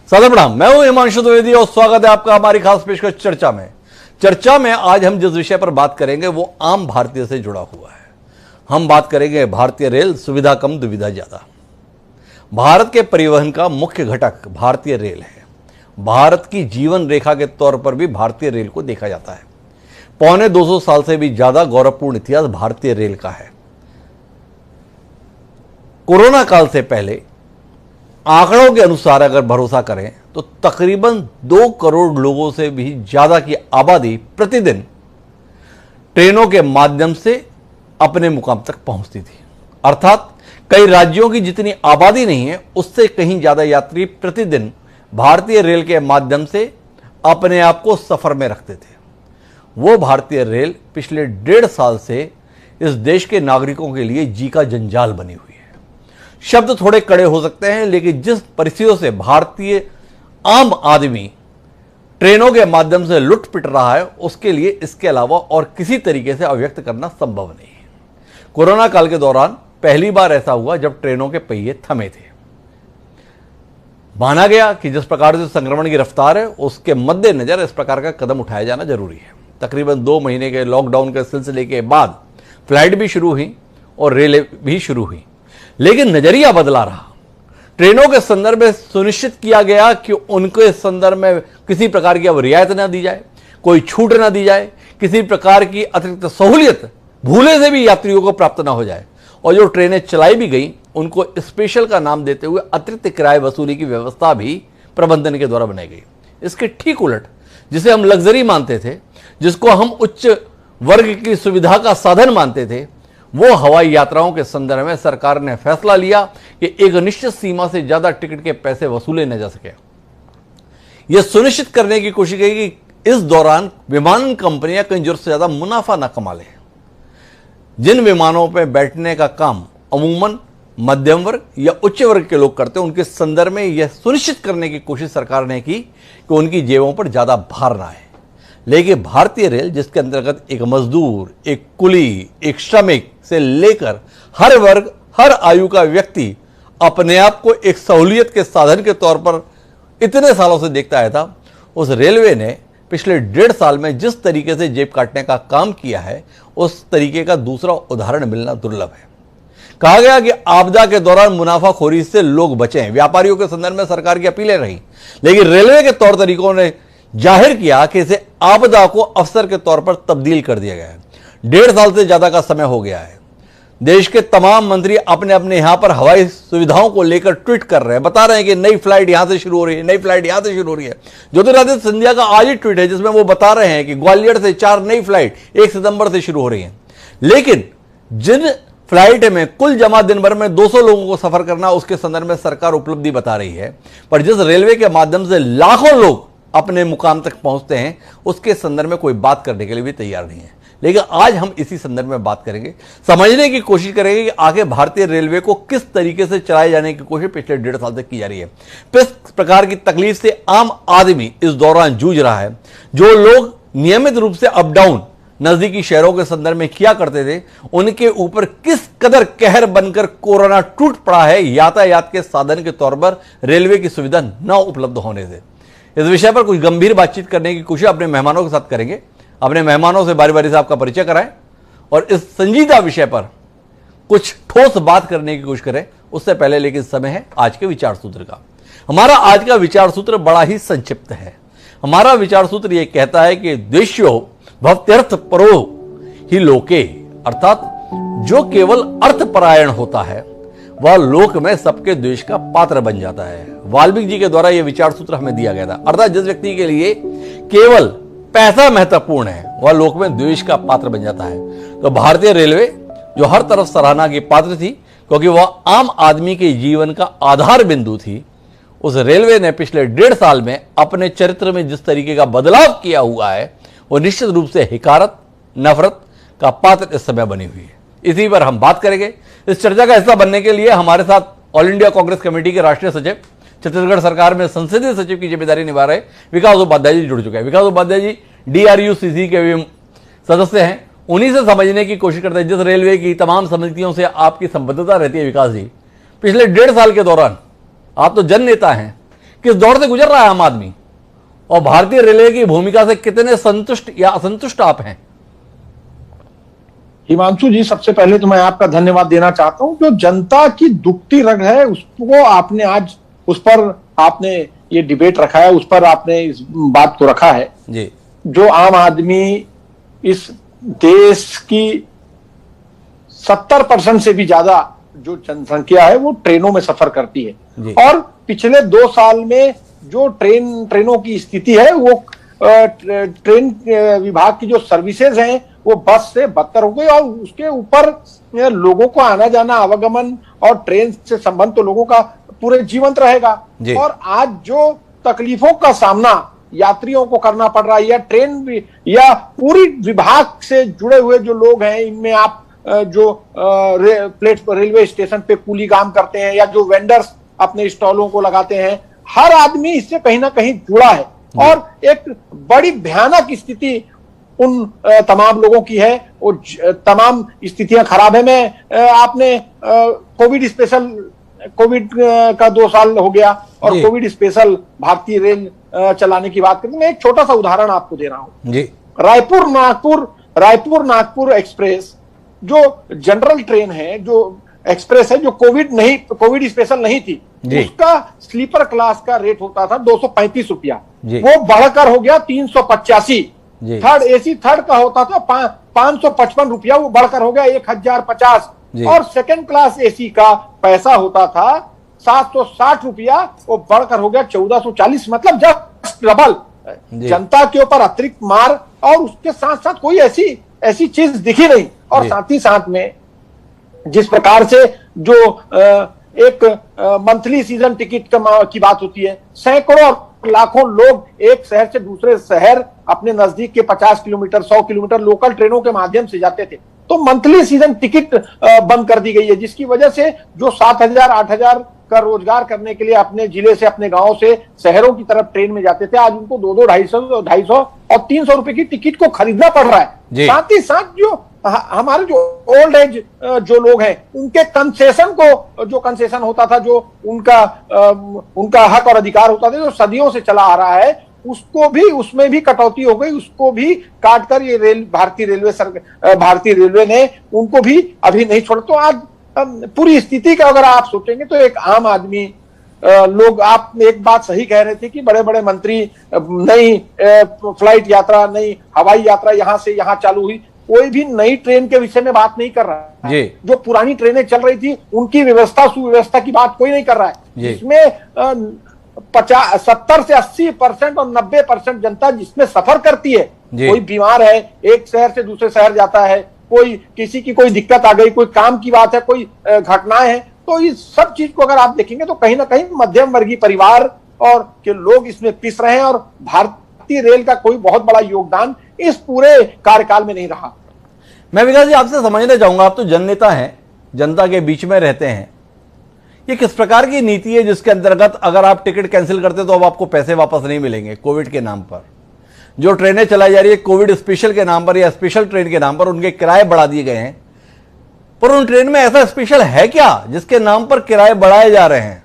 सादर प्रणाम। मैं हूं हिमांशु द्विवेदी और स्वागत है आपका हमारी खास पेशकश चर्चा में आज हम जिस विषय पर बात करेंगे वो आम भारतीय से जुड़ा हुआ है। हम बात करेंगे भारतीय रेल, सुविधा कम दुविधा ज्यादा। भारत के परिवहन का मुख्य घटक भारतीय रेल है। भारत की जीवन रेखा के तौर पर भी भारतीय रेल को देखा जाता है। पौने 200 साल से भी ज्यादा गौरवपूर्ण इतिहास भारतीय रेल का है। कोरोना काल से पहले आंकड़ों के अनुसार अगर भरोसा करें तो तकरीबन 2 करोड़ लोगों से भी ज्यादा की आबादी प्रतिदिन ट्रेनों के माध्यम से अपने मुकाम तक पहुंचती थी। अर्थात कई राज्यों की जितनी आबादी नहीं है उससे कहीं ज्यादा यात्री प्रतिदिन भारतीय रेल के माध्यम से अपने आप को सफर में रखते थे। वो भारतीय रेल पिछले 1.5 साल से इस देश के नागरिकों के लिए जी का जंजाल बनी हुई है। शब्द थोड़े कड़े हो सकते हैं, लेकिन जिस परिस्थितियों से भारतीय आम आदमी ट्रेनों के माध्यम से लुट पिट रहा है उसके लिए इसके अलावा और किसी तरीके से अभिव्यक्त करना संभव नहीं है। कोरोना काल के दौरान पहली बार ऐसा हुआ जब ट्रेनों के पहिए थमे थे। माना गया कि जिस प्रकार से संक्रमण की रफ्तार है उसके मद्देनजर इस प्रकार का कदम उठाया जाना जरूरी है। तकरीबन 2 महीने के लॉकडाउन के सिलसिले के बाद फ्लाइट भी शुरू हुई और रेल भी शुरू हुई, लेकिन नजरिया बदला रहा। ट्रेनों के संदर्भ में सुनिश्चित किया गया कि उनके संदर्भ में किसी प्रकार की अब रियायत ना दी जाए, कोई छूट ना दी जाए, किसी प्रकार की अतिरिक्त सहूलियत भूले से भी यात्रियों को प्राप्त ना हो जाए। और जो ट्रेनें चलाई भी गई उनको स्पेशल का नाम देते हुए अतिरिक्त किराए वसूली की व्यवस्था भी प्रबंधन के द्वारा बनाई गई। इसके ठीक उलट जिसे हम लग्जरी मानते थे, जिसको हम उच्च वर्ग की सुविधा का साधन मानते थे, वो हवाई यात्राओं के संदर्भ में सरकार ने फैसला लिया कि एक निश्चित सीमा से ज्यादा टिकट के पैसे वसूले न जा सके। यह सुनिश्चित करने की कोशिश की कि इस दौरान विमान कंपनियां कहीं जरूरत से ज्यादा मुनाफा न कमा लें। जिन विमानों पर बैठने का काम अमूमन मध्यम वर्ग या उच्च वर्ग के लोग करते हैं, उनके संदर्भ में यह सुनिश्चित करने की कोशिश सरकार ने की कि उनकी जेबों पर ज्यादा भार ना आए। लेकिन भारतीय रेल, जिसके अंतर्गत एक मजदूर, एक कुली, एक श्रमिक से लेकर हर वर्ग, हर आयु का व्यक्ति अपने आप को एक सहूलियत के साधन के तौर पर इतने सालों से देखता आया था, उस रेलवे ने पिछले 1.5 साल में जिस तरीके से जेब काटने का काम किया है उस तरीके का दूसरा उदाहरण मिलना दुर्लभ है। कहा गया कि आपदा के दौरान मुनाफाखोरी से लोग बचें। व्यापारियों के संदर्भ में सरकार की अपीलें रही, लेकिन रेलवे के तौर तरीकों ने जाहिर किया कि इसे आपदा को अवसर के तौर पर तब्दील कर दिया गया है। 1.5 साल से ज्यादा का समय हो गया है। देश के तमाम मंत्री अपने अपने यहां पर हवाई सुविधाओं को लेकर ट्वीट कर रहे हैं, बता रहे हैं कि नई फ्लाइट यहां से शुरू हो रही है, नई फ्लाइट यहां से शुरू हो रही है। ज्योतिरादित्य सिंधिया का आज ही ट्वीट है जिसमें वो बता रहे हैं कि ग्वालियर से 4 नई फ्लाइट 1 सितंबर से शुरू हो रही है। लेकिन जिन फ्लाइट में कुल जमा दिन भर में 200 लोगों को सफर करना, उसके संदर्भ में सरकार उपलब्धि बता रही है, पर जिस रेलवे के माध्यम से लाखों लोग अपने मुकाम तक पहुंचते हैं उसके संदर्भ में कोई बात करने के लिए भी तैयार नहीं है। लेकिन आज हम इसी संदर्भ में बात करेंगे, समझने की कोशिश करेंगे कि आगे भारतीय रेलवे को किस तरीके से चलाए जाने की कोशिश पिछले 1.5 साल तक की जा रही है। किस प्रकार की तकलीफ से आम आदमी इस दौरान जूझ रहा है। जो लोग नियमित रूप से अप डाउन नजदीकी शहरों के संदर्भ में किया करते थे, उनके ऊपर किस कदर कहर बनकर कोरोना टूट पड़ा है यातायात के साधन के तौर पर रेलवे की सुविधा न उपलब्ध होने से। इस विषय पर कुछ गंभीर बातचीत करने की कोशिश अपने मेहमानों के साथ करेंगे। अपने मेहमानों से बारी बारी से आपका परिचय कराएं और इस संजीदा विषय पर कुछ ठोस बात करने की कोशिश करें। उससे पहले लेकिन समय है आज के विचार सूत्र का। हमारा आज का विचार सूत्र बड़ा ही संक्षिप्त है। हमारा विचार सूत्र यह कहता है कि द्वेष्यो भवत्यर्थ परो ही लोके, अर्थात जो केवल अर्थपरायण होता है वह लोक में सबके द्वेष का पात्र बन जाता है। वाल्मीकि जी के द्वारा यह विचार सूत्र हमें दिया गया था। अर्थात जिस व्यक्ति के लिए केवल पैसा महत्वपूर्ण है वह लोक में द्वेष का पात्र बन जाता है। तो भारतीय रेलवे जो हर तरफ सराहना की पात्र थी क्योंकि वह आम आदमी के जीवन का आधार बिंदु थी, उस रेलवे ने पिछले 1.5 साल में अपने चरित्र में जिस तरीके का बदलाव किया हुआ है वो निश्चित रूप से हिकारत, नफरत का पात्र इस समय बनी हुई है। इसी पर हम बात करेंगे। इस चर्चा का हिस्सा बनने के लिए हमारे साथ ऑल इंडिया कांग्रेस कमेटी के राष्ट्रीय सचिव, छत्तीसगढ़ सरकार में संसदीय सचिव की जिम्मेदारी निभा रहे विकास उपाध्याय जी जुड़ चुके हैं। विकास उपाध्याय जी DRUCC के भी सदस्य हैं। उन्हीं से समझने की कोशिश करते हैं जिस रेलवे की तमाम समितियों से आपकी संबद्धता रहती है। विकास जी, पिछले 1.5 साल के दौरान आप तो जन नेता हैं, किस दौर से गुजर रहा है आम आदमी, और भारतीय रेलवे की भूमिका से कितने संतुष्ट या असंतुष्ट आप हैं? हिमांशु जी, सबसे पहले तो मैं आपका धन्यवाद देना चाहता हूं। जो जनता की दुखती रग है उसको आपने आज, उस पर आपने ये डिबेट रखा है, उस पर आपने इस बात को रखा है जी। जो आम आदमी इस देश की 70% से भी ज्यादा जो जनसंख्या है वो ट्रेनों में सफर करती है, और पिछले 2 साल में जो ट्रेनों की स्थिति है वो ट्रेन विभाग की जो सर्विसेज हैं वो बस से बदतर हो गई, और उसके ऊपर लोगों को आना जाना, आवागमन और ट्रेन से संबंध तो लोगों का पूरे जीवंत रहेगा। और आज जो तकलीफों का सामना यात्रियों को करना पड़ रहा है, या ट्रेन या पूरी विभाग से जुड़े हुए जो लोग हैं, इनमें आप जो रेलवे स्टेशन पे कूली काम करते हैं या जो वेंडर्स अपने स्टॉलों को लगाते हैं, हर आदमी इससे कहीं ना कहीं जुड़ा है, और एक बड़ी भयानक स्थिति उन तमाम लोगों की है। वो तमाम स्थितियां खराब है। मैं आपने कोविड का 2 साल हो गया और कोविड स्पेशल भारतीय रेल चलाने की बात करते हैं। मैं एक छोटा सा उदाहरण आपको दे रहा हूं। रायपुर नागपुर एक्सप्रेस जो जनरल ट्रेन है, जो एक्सप्रेस है, जो कोविड स्पेशल नहीं थी, उसका स्लीपर क्लास का रेट होता था 235 रुपया, वो बढ़कर हो गया 385। थर्ड एसी थर्ड का होता था 555 रुपया, वो बढ़कर हो गया 1050। और सेकंड क्लास एसी का पैसा होता था 760 रुपया, वो बढ़कर हो गया 1440। मतलब जस्ट डबल। जनता के ऊपर अतिरिक्त मार, और उसके साथ साथ कोई ऐसी चीज दिखी नहीं। और साथ ही साथ में जिस प्रकार से जो एक मंथली सीजन टिकट की बात होती है, सैकड़ों लाखों लोग एक शहर से दूसरे शहर अपने नजदीक के 50 किलोमीटर 100 किलोमीटर लोकल ट्रेनों के माध्यम से जाते थे, तो मंथली सीजन टिकट बंद कर दी गई है, जिसकी वजह से जो 7,000 8,000 का रोजगार करने के लिए अपने जिले से, अपने गांव से शहरों की तरफ ट्रेन में जाते थे, आज उनको 200 250 और 300 रुपए की टिकट को खरीदना पड़ रहा है। साथ ही साथ जो हमारे जो ओल्ड एज जो लोग हैं, उनके कंसेशन होता था, जो उनका हक और अधिकार होता था, जो सदियों से चला आ रहा है, उसमें भी कटौती हो गई, उसको भी काटकर ये भारतीय रेलवे ने उनको भी अभी नहीं छोड़ा। तो आज पूरी स्थिति का अगर आप सोचेंगे तो एक आम आदमी लोग, आप एक बात सही कह रहे थे कि बड़े बड़े मंत्री नई फ्लाइट यात्रा, नई हवाई यात्रा यहां से यहां चालू हुई, कोई भी नई ट्रेन के विषय में बात नहीं कर रहा है। जो पुरानी ट्रेनें चल रही थी उनकी सुव्यवस्था की बात कोई नहीं कर रहा है, जिसमें 70 से 80% और 90% जनता जिसमें सफर करती है। कोई बीमार है, एक शहर से दूसरे शहर जाता है, किसी की कोई दिक्कत आ गई, कोई काम की बात है, कोई घटनाएं हैं, तो इस सब चीज को अगर आप देखेंगे तो कहीं ना कहीं मध्यम वर्गीय परिवार और के लोग इसमें पिस रहे हैं, और भारतीय रेल का कोई बहुत बड़ा योगदान इस पूरे कार्यकाल में नहीं रहा। मैं विकास जी आपसे समझना चाहूंगा, आप तो जननेता हैं, जनता के बीच में रहते हैं, ये किस प्रकार की नीति है जिसके अंतर्गत अगर आप टिकट कैंसिल करते तो अब आपको पैसे वापस नहीं मिलेंगे? कोविड के नाम पर जो ट्रेनें चलाई जा रही है, कोविड स्पेशल के नाम पर या स्पेशल ट्रेन के नाम पर, उनके किराए बढ़ा दिए गए हैं, पर उन ट्रेन में ऐसा स्पेशल है क्या जिसके नाम पर किराए बढ़ाए जा रहे हैं?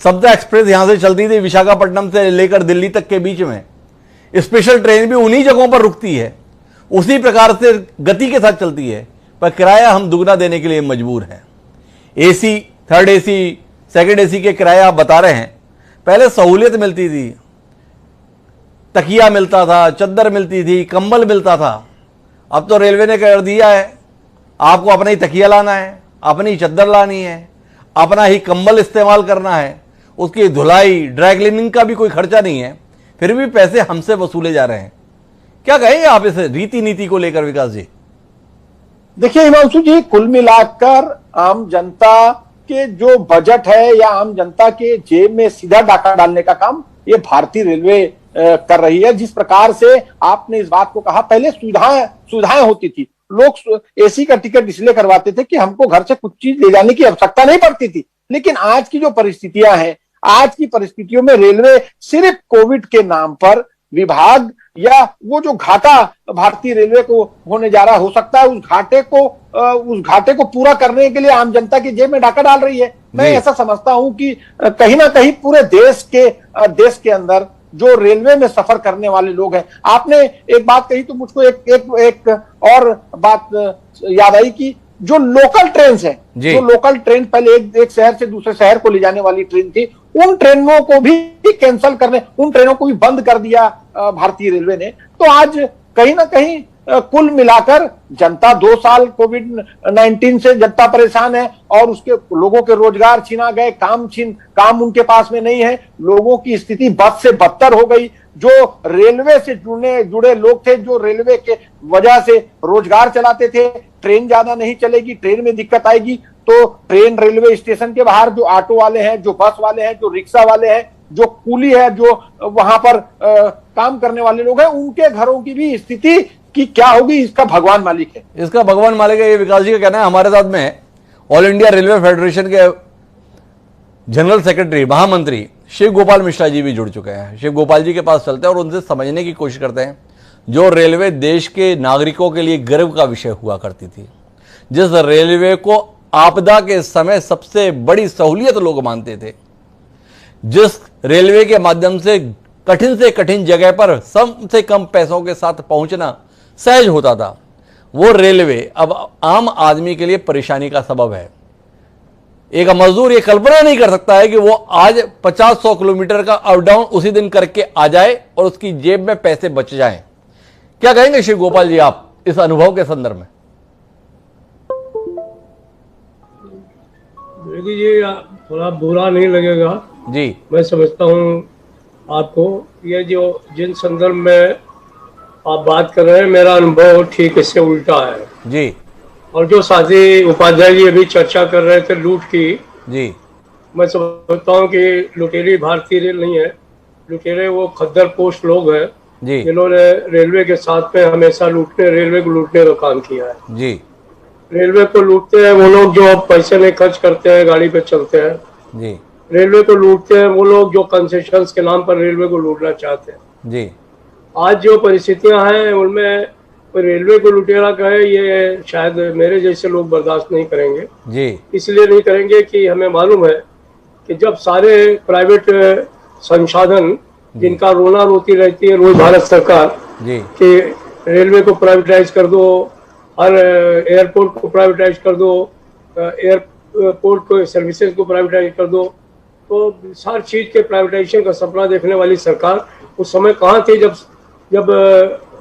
सप्ताह एक्सप्रेस यहां से चलती थी विशाखापट्टनम से लेकर दिल्ली तक के बीच में, स्पेशल ट्रेन भी उन्हीं जगहों पर रुकती है, उसी प्रकार से गति के साथ चलती है, पर किराया हम दुगना देने के लिए मजबूर हैं। AC, third AC, second AC के किराए आप बता रहे हैं, पहले सहूलियत मिलती थी, तकिया मिलता था, चद्दर मिलती थी, कंबल मिलता था। अब तो रेलवे ने कर दिया है, आपको अपना ही तकिया लाना है, अपनी चद्दर लानी है, अपना ही कंबल इस्तेमाल करना है, उसकी धुलाई ड्राई क्लीनिंग का भी कोई खर्चा नहीं है, फिर भी पैसे हमसे वसूले जा रहे हैं। क्या कहेंगे आप इस रीति नीति को लेकर विकास जी? देखिए हिमांशु जी, कुल मिलाकर आम जनता के जो बजट है या आम जनता के जेब में सीधा डाका डालने का काम ये भारतीय रेलवे कर रही है। जिस प्रकार से आपने इस बात को कहा, पहले सुविधाएं होती थी, लोग एसी का टिकट इसलिए करवाते थे कि हमको घर से कुछ चीज ले जाने की आवश्यकता नहीं पड़ती थी। लेकिन आज की जो परिस्थितियां हैं, आज की परिस्थितियों में रेलवे सिर्फ कोविड के नाम पर विभाग या वो जो घाटा भारतीय रेलवे को होने जा रहा हो सकता है उस घाटे को पूरा करने के लिए आम जनता की जेब में डाका डाल रही है। मैं ऐसा समझता हूं कि कहीं ना कहीं पूरे देश के अंदर जो रेलवे में सफर करने वाले लोग हैं, आपने एक बात कही तो मुझको एक और बात याद आई कि जो लोकल ट्रेन है, जो लोकल ट्रेन पहले एक शहर से दूसरे शहर को ले जाने वाली ट्रेन थी, उन ट्रेनों को भी कैंसिल करने, उन ट्रेनों को भी बंद कर दिया भारतीय रेलवे ने। तो आज कहीं ना कहीं कुल मिलाकर जनता 2 साल कोविड-19 से जनता परेशान है और उसके लोगों के रोजगार छीना गए, काम उनके पास में नहीं है, लोगों की स्थिति बद से बदतर हो गई। जो रेलवे से जुड़े लोग थे, जो रेलवे के वजह से रोजगार चलाते थे, ट्रेन ज्यादा नहीं चलेगी, ट्रेन में दिक्कत आएगी, तो ट्रेन रेलवे स्टेशन के बाहर जो ऑटो वाले हैं, जो बस वाले हैं, जो रिक्शा वाले हैं, जो कूली है, जो वहां पर काम करने वाले लोग हैं, उनके घरों की भी स्थिति की क्या होगी, इसका भगवान मालिक है। इसका भगवान मालिक है, ये विकास जी का कहना है। हमारे साथ में ऑल इंडिया रेलवे फेडरेशन के जनरल सेक्रेटरी, महामंत्री शिव गोपाल मिश्रा जी भी जुड़ चुके हैं। शिव गोपाल जी के पास चलते हैं और उनसे समझने की कोशिश करते हैं। जो रेलवे देश के नागरिकों के लिए गर्व का विषय हुआ करती थी, जिस रेलवे को आपदा के समय सबसे बड़ी सहूलियत लोग मानते थे, जिस रेलवे के माध्यम से कठिन जगह पर सबसे कम पैसों के साथ पहुंचना सहज होता था, वो रेलवे अब आम आदमी के लिए परेशानी का सबब है। एक मजदूर ये कल्पना नहीं कर सकता है कि वो आज 50-100 किलोमीटर का अप डाउन उसी दिन करके आ जाए और उसकी जेब में पैसे बच जाएं। क्या कहेंगे शिव गोपाल जी आप इस अनुभव के संदर्भ में? देखिए, ये थोड़ा बुरा नहीं लगेगा जी, मैं समझता हूँ आपको, ये जो जिन संदर्भ में आप बात कर रहे हैं, मेरा अनुभव ठीक इससे उल्टा है जी। और जो साथी उपाध्याय जी अभी चर्चा कर रहे थे लूट की, जी, मैं समझता हूँ कि लुटेरी भारतीय रेल नहीं है, लुटेरे वो खद्दर पोस्ट लोग हैं जिन्होंने रेलवे के साथ में हमेशा रेलवे को लूटने का काम किया है जी। रेलवे को लूटते हैं वो लोग जो पैसे नहीं खर्च करते हैं, गाड़ी पे चलते हैं जी। रेलवे को लूटते हैं वो लोग जो कंसेशंस के नाम पर रेलवे को लूटना चाहते हैं जी। आज जो परिस्थितियां हैं उनमें रेलवे को लुटेरा कहे, ये शायद मेरे जैसे लोग बर्दाश्त नहीं करेंगे जी। इसलिए नहीं करेंगे कि हमें मालूम है कि जब सारे प्राइवेट संसाधन जिनका रोना रोती रहती है रोज भारत सरकार जी कि रेलवे को प्राइवेटाइज कर दो, हर एयरपोर्ट को प्राइवेटाइज कर दो, एयरपोर्ट को सर्विसेज को प्राइवेटाइज कर दो, तो हर चीज के प्राइवेटाइजेशन का सपना देखने वाली सरकार उस समय कहाँ थी जब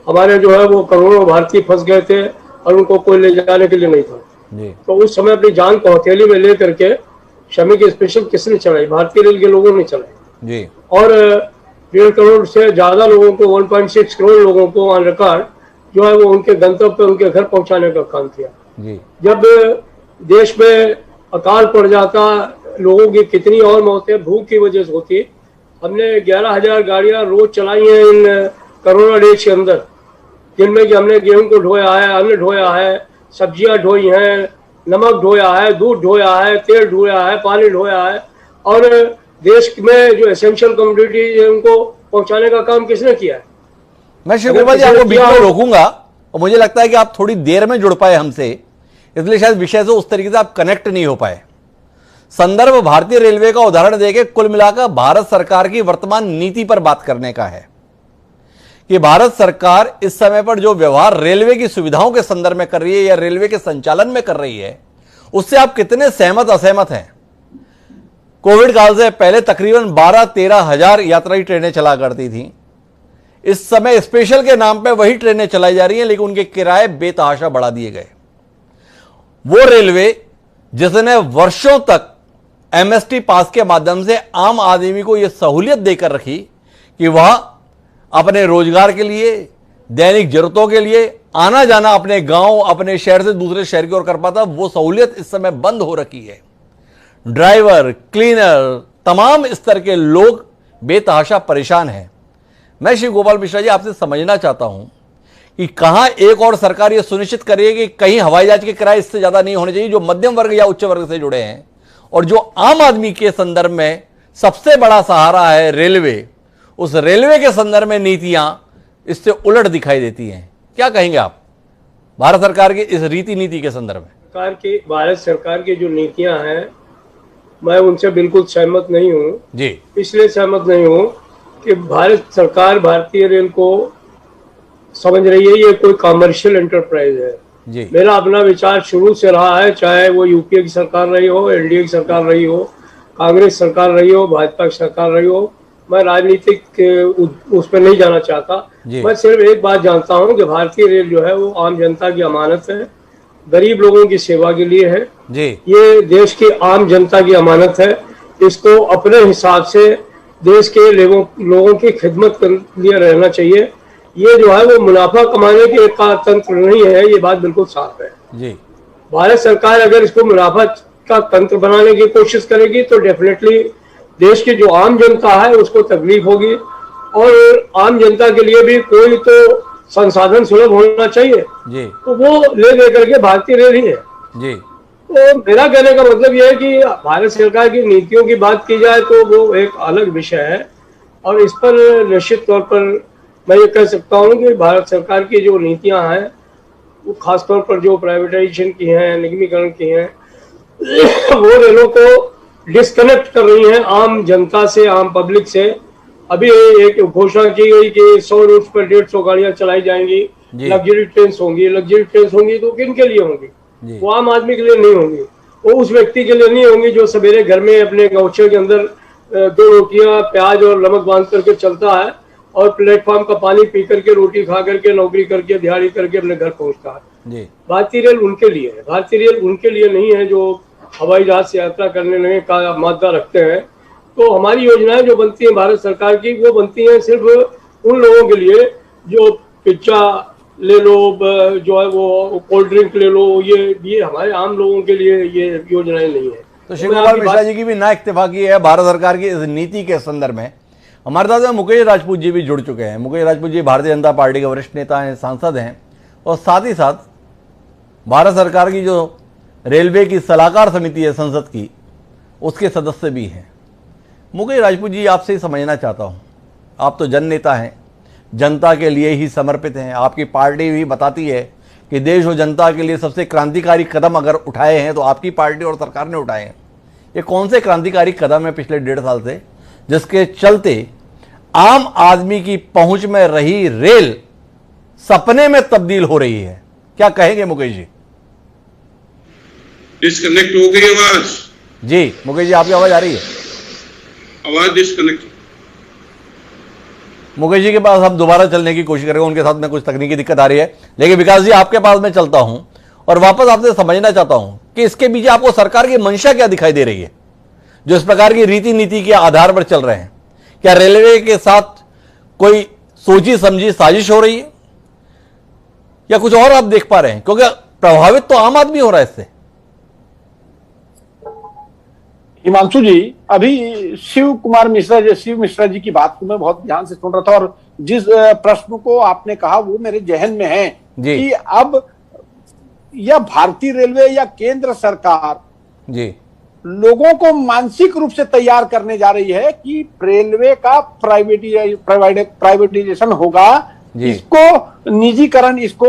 हमारे जो है वो करोड़ों भारतीय फंस गए थे और उनको कोई ले जाने के लिए नहीं था जी। तो उस समय अपनी जान को हथेली में ले करके श्रमिक स्पेशल किसने चलाई? भारतीय रेल के लोगों ने चलाई जी। और 1.5 करोड़ से ज्यादा लोगों को, 1.6 करोड़ लोगों को ऑन रिकॉर्ड जो है वो उनके गंतव्य पे उनके घर पहुंचाने का काम किया जी। जब देश में अकाल पड़ जाता, लोगों की कितनी और मौतें भूख की वजह से होती, हमने 11,000 गाड़ियां रोज चलाई हैं इन कोरोना डेज के अंदर, जिनमें कि हमने गेहूं को ढोया है, अन्न ढोया है, सब्जियां ढोई हैं, नमक ढोया है, दूध ढोया है, तेल ढोया है, पानी ढोया है, और देश में जो एसेंशियल कमोडिटी है उनको पहुंचाने का काम किसने किया है? मैं शिव गोपाल जी आपको बीच में रोकूंगा और मुझे लगता है कि आप थोड़ी देर में जुड़ पाए हमसे, इसलिए शायद विषय से उस तरीके से आप कनेक्ट नहीं हो पाए। संदर्भ भारतीय रेलवे का उदाहरण देके कुल मिलाकर भारत सरकार की वर्तमान नीति पर बात करने का है कि भारत सरकार इस समय पर जो व्यवहार रेलवे की सुविधाओं के संदर्भ में कर रही है या रेलवे के संचालन में कर रही है, उससे आप कितने सहमत असहमत हैं? कोविड काल से पहले तकरीबन 12-13 हजार यात्री ट्रेनें चला करती थी। इस समय स्पेशल के नाम पर वही ट्रेनें चलाई जा रही हैं, लेकिन उनके किराए बेतहाशा बढ़ा दिए गए। वो रेलवे जिसने वर्षों तक एमएसटी पास के माध्यम से आम आदमी को यह सहूलियत देकर रखी कि वह अपने रोजगार के लिए, दैनिक जरूरतों के लिए आना जाना अपने गांव, अपने शहर से दूसरे शहर की ओर कर पाता, वो सहूलियत इस समय बंद हो रखी है। ड्राइवर, क्लीनर, तमाम स्तर के लोग बेतहाशा परेशान हैं। मैं शिव गोपाल मिश्रा जी आपसे समझना चाहता हूं कि कहां एक और सरकार यह सुनिश्चित करेगी कि कहीं हवाई जहाज के किराए इससे ज्यादा नहीं होने चाहिए, जो मध्यम वर्ग या उच्च वर्ग से जुड़े हैं, और जो आम आदमी के संदर्भ में सबसे बड़ा सहारा है रेलवे, उस रेलवे के संदर्भ में नीतियां इससे उलट दिखाई देती हैं। क्या कहेंगे आप भारत सरकार की इस रीति नीति के संदर्भ में? भारत सरकार की जो नीतियां हैं, मैं उनसे बिल्कुल सहमत नहीं हूं जी। इसलिए सहमत नहीं हूं कि भारत सरकार भारतीय रेल को समझ रही है ये कोई कमर्शियल एंटरप्राइज है जी। मेरा अपना विचार शुरू से रहा है, चाहे वो यूपीए की सरकार रही हो, एनडीए की सरकार रही हो, कांग्रेस सरकार रही हो, भाजपा की सरकार रही हो, मैं राजनीतिक उस पर नहीं जाना चाहता। मैं सिर्फ एक बात जानता हूं कि भारतीय रेल जो है वो आम जनता की अमानत है, गरीब लोगों की सेवा के लिए है जी। ये देश की आम जनता की अमानत है। इसको अपने हिसाब से देश के लोगों की खिदमत के लिए रहना चाहिए। ये जो है वो मुनाफा कमाने के का तंत्र नहीं है, ये बात बिल्कुल साफ है जी। भारत सरकार अगर इसको मुनाफा का तंत्र बनाने की कोशिश करेगी तो डेफिनेटली देश की जो आम जनता है उसको तकलीफ होगी, और आम जनता के लिए भी कोई तो संसाधन सुलभ होना चाहिए जी। तो वो ले करके भारतीय रेल ही है जी। तो मेरा कहने का मतलब यह है कि भारत सरकार की नीतियों की बात की जाए तो वो एक अलग विषय है, और इस पर निश्चित तौर पर मैं ये कह सकता हूँ कि भारत सरकार की जो नीतियां हैं वो खासतौर पर जो प्राइवेटाइजेशन की हैं, निगमीकरण की हैं, वो रेलों को डिस्कनेक्ट कर रही हैं आम जनता से, आम पब्लिक से। अभी एक घोषणा की गई कि 100 रूट पर 150 गाड़ियां चलाई जाएंगी, लग्जरी ट्रेन होंगी। लग्जरी ट्रेन होंगी तो किन के लिए होंगी? वो आम आदमी के लिए नहीं होंगी, वो उस व्यक्ति के लिए नहीं होंगी जो सवेरे घर में अपने गौचे के अंदर 2 रोटियां प्याज और नमक बांध करके चलता है और प्लेटफॉर्म का पानी पी करके, रोटी खा करके, नौकरी करके, दिहाड़ी करके अपने घर पहुंचता है। भारतीय रेल उनके लिए है, भारतीय रेल उनके लिए नहीं है जो हवाई जहाज से यात्रा करने का मादा रखते हैं। तो हमारी योजनाएं जो बनती हैं भारत सरकार की, वो बनती हैं सिर्फ उन लोगों के लिए जो पिज्जा ले लो, जो है वो कोल्ड ड्रिंक ले लो, ये हमारे आम लोगों के लिए ये योजनाएं नहीं है। तो शिव कुमार मिश्रा जी की भी ना इत्तेफाकी है भारत सरकार की इस नीति के संदर्भ में। हमारे साथ मुकेश राजपूत जी भी जुड़ चुके हैं। मुकेश राजपूत जी भारतीय जनता पार्टी के वरिष्ठ नेता हैं, सांसद हैं, और साथ ही साथ भारत सरकार की जो रेलवे की सलाहकार समिति है संसद की, उसके सदस्य भी हैं। मुकेश राजपूत जी, आपसे ही समझना चाहता हूं, आप तो जन नेता हैं, जनता के लिए ही समर्पित हैं। आपकी पार्टी भी बताती है कि देश और जनता के लिए सबसे क्रांतिकारी कदम अगर उठाए हैं तो आपकी पार्टी और सरकार ने उठाए हैं। ये कौन से क्रांतिकारी कदम है पिछले 1.5 साल से जिसके चलते आम आदमी की पहुंच में रही रेल सपने में तब्दील हो रही है? क्या कहेंगे मुकेश जी? डिस्कनेक्ट हो गई आवाज। जी मुकेश जी, आपकी आवाज आ रही है? आवाज डिस्कनेक्ट। मुकेश जी के पास हम दोबारा चलने की कोशिश करेंगे, उनके साथ में कुछ तकनीकी दिक्कत आ रही है। लेकिन विकास जी, आपके पास मैं चलता हूं और वापस आपसे समझना चाहता हूं कि इसके पीछे आपको सरकार की मंशा क्या दिखाई दे रही है जो इस प्रकार की रीति नीति के आधार पर चल रहे हैं? क्या रेलवे के साथ कोई सोची समझी साजिश हो रही है या कुछ और आप देख पा रहे हैं? क्योंकि प्रभावित तो आम आदमी हो रहा है इससे। हिमांशु जी, अभी शिव मिश्रा जी की बात को मैं बहुत ध्यान से सुन रहा था, और जिस प्रश्न को आपने कहा वो मेरे जहन में है कि अब या भारतीय रेलवे या केंद्र सरकार जी लोगों को मानसिक रूप से तैयार करने जा रही है कि रेलवे का प्राइवेटाइजेशन होगा, इसको निजीकरण, इसको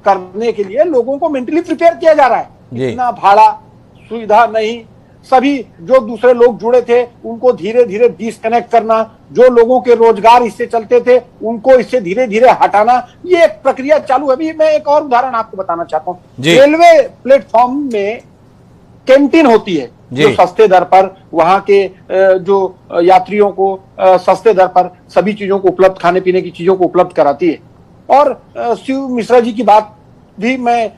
करने के लिए लोगों को मेंटली प्रिपेयर किया जा रहा है। इतना भाड़ा, सुविधा नहीं, सभी जो दूसरे लोग जुड़े थे उनको धीरे धीरे डिस्कनेक्ट करना, जो लोगों के रोजगार इससे चलते थे उनको इससे धीरे धीरे हटाना, ये एक प्रक्रिया चालू है। अभी मैं एक और उदाहरण आपको बताना चाहता हूँ। रेलवे प्लेटफॉर्म में कैंटीन होती है जो सस्ते दर पर वहां के जो यात्रियों को सस्ते दर पर सभी चीजों को उपलब्ध, खाने पीने की चीजों को उपलब्ध कराती है। और शिव मिश्रा जी की बात भी मैं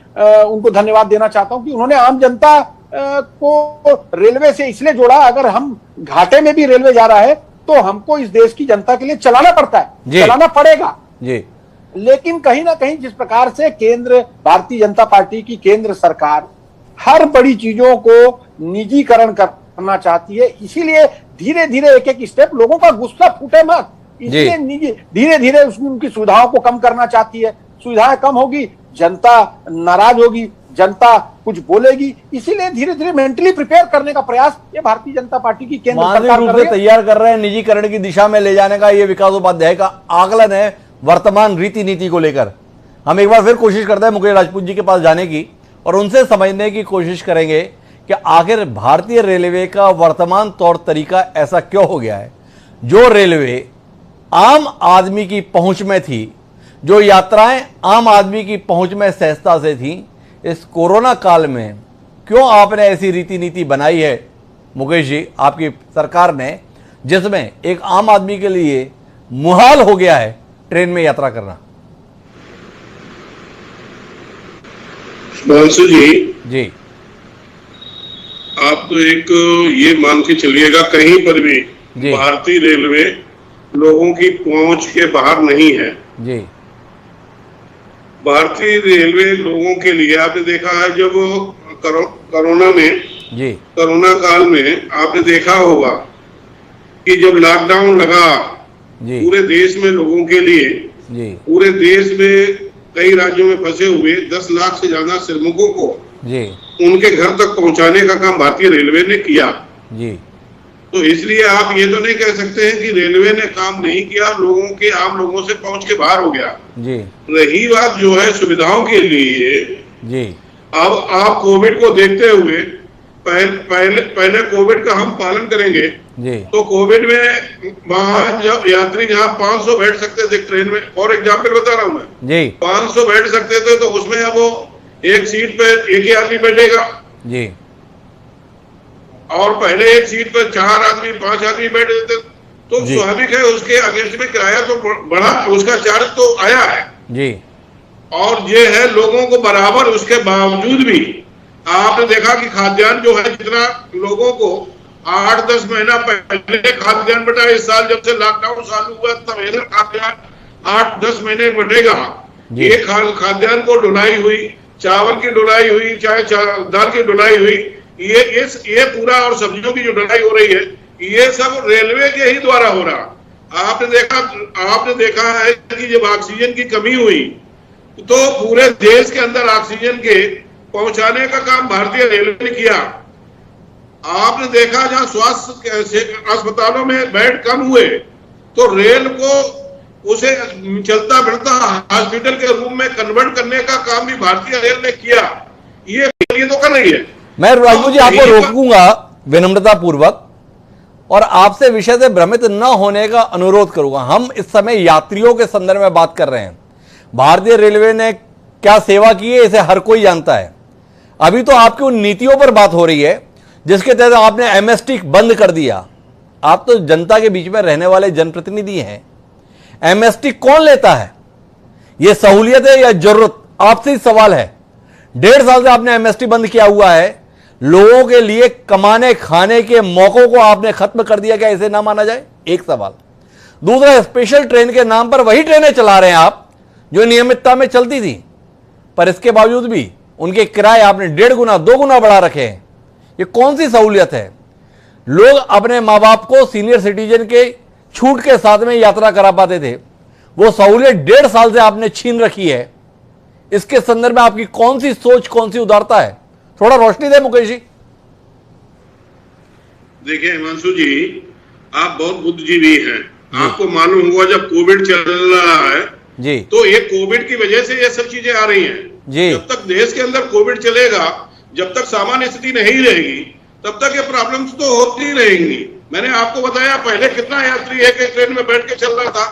उनको धन्यवाद देना चाहता हूं कि उन्होंने आम जनता को रेलवे से इसलिए जोड़ा। अगर हम घाटे में भी रेलवे जा रहा है तो हमको इस देश की जनता के लिए चलाना पड़ता है, चलाना पड़ेगा जी। लेकिन कहीं ना कहीं जिस प्रकार से भारतीय जनता पार्टी की केंद्र सरकार हर बड़ी चीजों को निजीकरण करना चाहती है, इसीलिए धीरे धीरे एक एक स्टेप, लोगों का गुस्सा फूटे मत, इसलिए धीरे धीरे उनकी सुविधाओं को कम करना चाहती है। सुविधाएं कम होगी, जनता नाराज होगी, जनता कुछ बोलेगी, इसीलिए धीरे धीरे मेंटली प्रिपेयर करने का प्रयास ये भारतीय जनता पार्टी की केंद्र सरकार रूप से तैयार कर रहे हैं। निजीकरण की दिशा में ले जाने का ये विकास उपाध्याय का आकलन है वर्तमान रीति नीति को लेकर। हम एक बार फिर कोशिश करते हैं मुकेश राजपूत जी के पास जाने की और उनसे समझने की कोशिश करेंगे कि आखिर भारतीय रेलवे का वर्तमान तौर तरीका ऐसा क्यों हो गया है। जो रेलवे आम आदमी की पहुंच में थी, जो यात्राएं आम आदमी की पहुंच में सहजता से थी, इस कोरोना काल में क्यों आपने ऐसी रीति नीति बनाई है मुकेश जी, आपकी सरकार ने, जिसमें एक आम आदमी के लिए मुहाल हो गया है ट्रेन में यात्रा करना? सुभांशु जी, आप तो एक ये मान के चलिएगा कहीं पर भी भारतीय रेलवे लोगों की पहुंच के बाहर नहीं है जी। भारतीय रेलवे लोगों के लिए आपने देखा है, जब कोरोना में जी, कोरोना काल में आपने देखा होगा कि जब लॉकडाउन लगा जी, पूरे देश में लोगों के लिए जी, पूरे देश में कई राज्यों में फंसे हुए 10 लाख से ज्यादा श्रमिकों को जी, उनके घर तक पहुंचाने का काम भारतीय रेलवे ने किया जी। तो इसलिए आप ये तो नहीं कह सकते हैं कि रेलवे ने काम नहीं किया, लोगों के आम लोगों से पहुंच के बाहर हो गया जी। रही बात जो है सुविधाओं के लिए जी, अब आप कोविड को देखते हुए पहले कोविड का हम पालन करेंगे जी। तो कोविड में वहां जब यात्री जहां 500 बैठ सकते थे ट्रेन में, फॉर एग्जाम्पल बता रहा हूं मैं जी, 500 बैठ सकते थे तो उसमें अब वो एक सीट पे एक ही आदमी बैठेगा जी, और पहले एक सीट पर 4 आदमी 5 आदमी बैठ जाते तो स्वाभाविक है उसके अगेंस्ट में किराया तो बढ़ा, उसका चार्ज तो आया है जी। और ये है लोगों को बराबर उसके बावजूद भी आपने देखा कि खाद्यान्न जो है जितना लोगों को 8-10 महीना पहले खाद्यान्न बटा, इस साल जब से लॉकडाउन चालू हुआ तब खाद्यान्न 8-10 महीने बढ़ेगा। ये खाद्यान्न को ढुलाई हुई, चावल की ढुलाई हुई, चाहे दाल की ढुलाई हुई, ये पूरा और सब्जियों की जो ढुलाई हो रही है ये सब रेलवे के ही द्वारा हो रहा। आपने देखा है कि जब ऑक्सीजन की कमी हुई तो पूरे देश के अंदर ऑक्सीजन के पहुंचाने का काम भारतीय रेलवे ने किया। आपने देखा जहां स्वास्थ्य अस्पतालों में बेड कम हुए तो रेल को उसे चलता फिरता हॉस्पिटल के रूम में कन्वर्ट करने का काम भी भारतीय रेल ने किया। ये तो कर रही है। मैं राजपूत जी आपको रोकूंगा विनम्रता पूर्वक और आपसे विषय से भ्रमित न होने का अनुरोध करूंगा। हम इस समय यात्रियों के संदर्भ में बात कर रहे हैं। भारतीय रेलवे ने क्या सेवा की है इसे हर कोई जानता है। अभी तो आपकी उन नीतियों पर बात हो रही है जिसके तहत आपने एमएसटी बंद कर दिया। आप तो जनता के बीच में रहने वाले जनप्रतिनिधि हैं। एमएसटी कौन लेता है? यह सहूलियत है या जरूरत? आपसे ही सवाल है। 1.5 साल से आपने एमएसटी बंद किया हुआ है। लोगों के लिए कमाने खाने के मौकों को आपने खत्म कर दिया, क्या इसे ना माना जाए? एक सवाल। दूसरा, स्पेशल ट्रेन के नाम पर वही ट्रेनें चला रहे हैं आप जो नियमितता में चलती थी, पर इसके बावजूद भी उनके किराए आपने 1.5 गुना 2 गुना बढ़ा रखे हैं। ये कौन सी सहूलियत है? लोग अपने मां बाप को सीनियर सिटीजन के छूट के साथ में यात्रा करा पाते थे, वो सहूलियत 1.5 साल से आपने छीन रखी है। इसके संदर्भ में आपकी कौन सी सोच, कौन सी उदारता है? थोड़ा रोशनी दे मुकेश जी। देखिए हिमांशु जी, आप बहुत बुद्धिजीवी हैं। आपको मालूम हुआ जब कोविड चल रहा है जी, तो ये कोविड की वजह से ये सब चीजें आ रही हैं जी। जब तक देश के अंदर कोविड चलेगा, जब तक सामान्य स्थिति नहीं रहेगी, तब तक ये प्रॉब्लम्स तो होती रहेंगी। मैंने आपको बताया पहले कितना यात्री एक एक ट्रेन में बैठ के चल रहा था।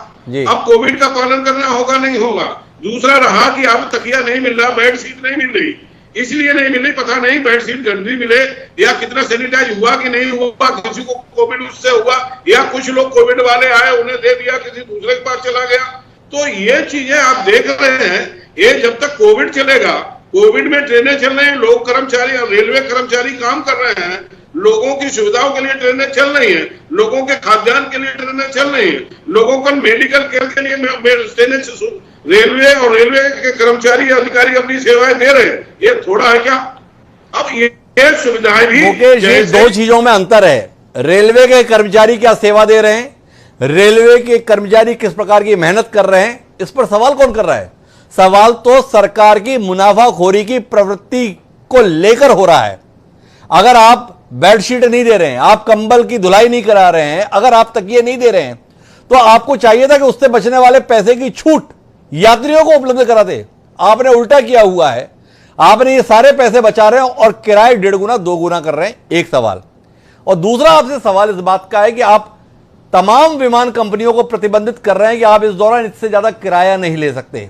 अब कोविड का पालन करना होगा नहीं होगा। दूसरा रहा कि अब तकिया नहीं मिल रहा, बेड सीट नहीं मिल रही। इसलिए नहीं मिल रही, पता नहीं बेड सीट गंदी मिले या कितना सैनिटाइज हुआ कि नहीं हुआ, किसी को कोविड उससे हुआ या कुछ लोग कोविड वाले आए उन्हें दे दिया, किसी दूसरे के पास चला गया। तो ये चीजें आप देख रहे हैं। ये जब तक कोविड चलेगा, कोविड में ट्रेनें चल रही हैं, लोग कर्मचारी और रेलवे कर्मचारी काम कर रहे हैं, लोगों की सुविधाओं के लिए ट्रेनें चल रही हैं, लोगों के खाद्यान्न के लिए ट्रेनें चल रही हैं, लोगों को मेडिकल केयर के लिए ट्रेनें, रेलवे और रेलवे के कर्मचारी अधिकारी अपनी सेवाएं दे रहे हैं। ये थोड़ा है क्या? अब ये सुविधाएं भी, दो चीजों में अंतर है। रेलवे के कर्मचारी क्या सेवा दे रहे हैं, रेलवे के कर्मचारी किस प्रकार की मेहनत कर रहे हैं, इस पर सवाल कौन कर रहा है? सवाल तो सरकार की मुनाफाखोरी की प्रवृत्ति को लेकर हो रहा है। अगर आप बेडशीट नहीं दे रहे हैं, आप कंबल की धुलाई नहीं करा रहे हैं, अगर आप तकिए नहीं दे रहे हैं, तो आपको चाहिए था कि उससे बचने वाले पैसे की छूट यात्रियों को उपलब्ध कराते। आपने उल्टा किया हुआ है, आपने ये सारे पैसे बचा रहे हैं और किराए 1.5 गुना 2 गुना कर रहे हैं। एक सवाल। और दूसरा आपसे सवाल इस बात का है कि आप तमाम विमान कंपनियों को प्रतिबंधित कर रहे हैं कि आप इस दौरान इससे ज्यादा किराया नहीं ले सकते।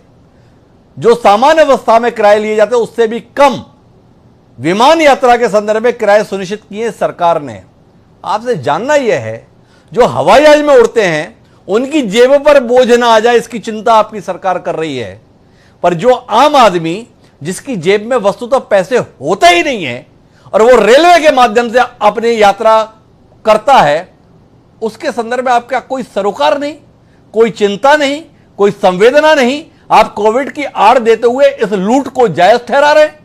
जो सामान्य अवस्था में किराए लिए जाते हैं उससे भी कम विमान यात्रा के संदर्भ में किराए सुनिश्चित किए सरकार ने। आपसे जानना यह है, जो हवाई जहाज में उड़ते हैं उनकी जेब पर बोझ ना आ जाए, इसकी चिंता आपकी सरकार कर रही है। पर जो आम आदमी जिसकी जेब में वस्तुतः पैसे होते ही नहीं है और वो रेलवे के माध्यम से अपनी यात्रा करता है, उसके संदर्भ में आपका कोई सरोकार नहीं, कोई चिंता नहीं, कोई संवेदना नहीं। आप कोविड की आड़ देते हुए इस लूट को जायज ठहरा रहे हैं,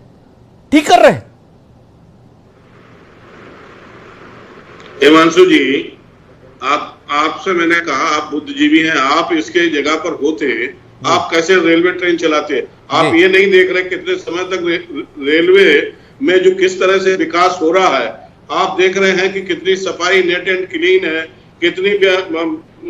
ठीक कर रहे हैं। हिमांशु जी, आपसे मैंने कहा आप बुद्धिजीवी हैं, आप इसके जगह पर होते, आप कैसे रेलवे ट्रेन चलाते? आप ये नहीं देख रहे कितने समय तक रेलवे में जो किस तरह से विकास हो रहा है। आप देख रहे हैं कि कितनी सफाई नेट एंड क्लीन है, कितनी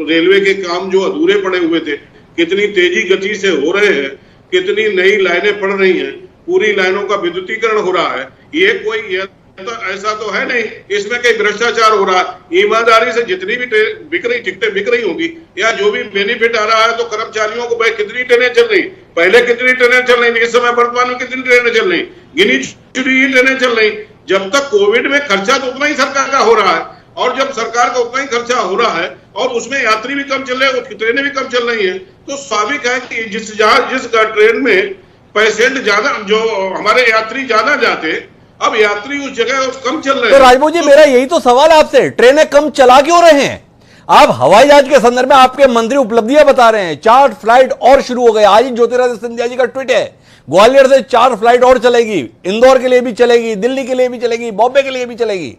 रेलवे के काम जो अधूरे पड़े हुए थे कितनी तेजी गति से हो रहे हैं, कितनी नई लाइनें पड़ रही हैं, पूरी लाइनों का विद्युतीकरण हो रहा है। ये कोई तो ऐसा तो है नहीं इसमें कई भ्रष्टाचार हो रहा है। ईमानदारी से जितनी भी टिकटें बिक रही होंगी या जो भी बेनिफिट आ रहा है, तो कर्मचारियों को भाई कितनी ट्रेनें चल रही, पहले कितनी ट्रेनें चल रही, इस समय वर्तमान में कितनी ट्रेनें चल रही, गिनी चुनी ही ट्रेनें चल रही। जब तक कोविड में खर्चा तो उतना ही सरकार का हो रहा है, और जब सरकार का उतना ही खर्चा हो रहा है और उसमें यात्री भी कम चल रहे हैं, ट्रेनें भी कम चल रही है, तो स्वाभाविक है कि जिस ट्रेन में पेशेंट ज्यादा, जो हमारे यात्री ज्यादा जाते, अब यात्री उस जगह कम चल रहे हैं। तो राजपूत जी, मेरा यही तो सवाल है आपसे, ट्रेनें कम चला क्यों रहे हैं? आप हवाई जहाज के संदर्भ में आपके मंत्री उपलब्धियां बता रहे हैं, 4 फ्लाइट और शुरू हो गए। आज ही ज्योतिरादित्य सिंधिया जी का ट्वीट है, ग्वालियर से 4 फ्लाइट और चलेगी, इंदौर के लिए भी चलेगी, दिल्ली के लिए भी चलेगी, बॉम्बे के लिए भी चलेगी।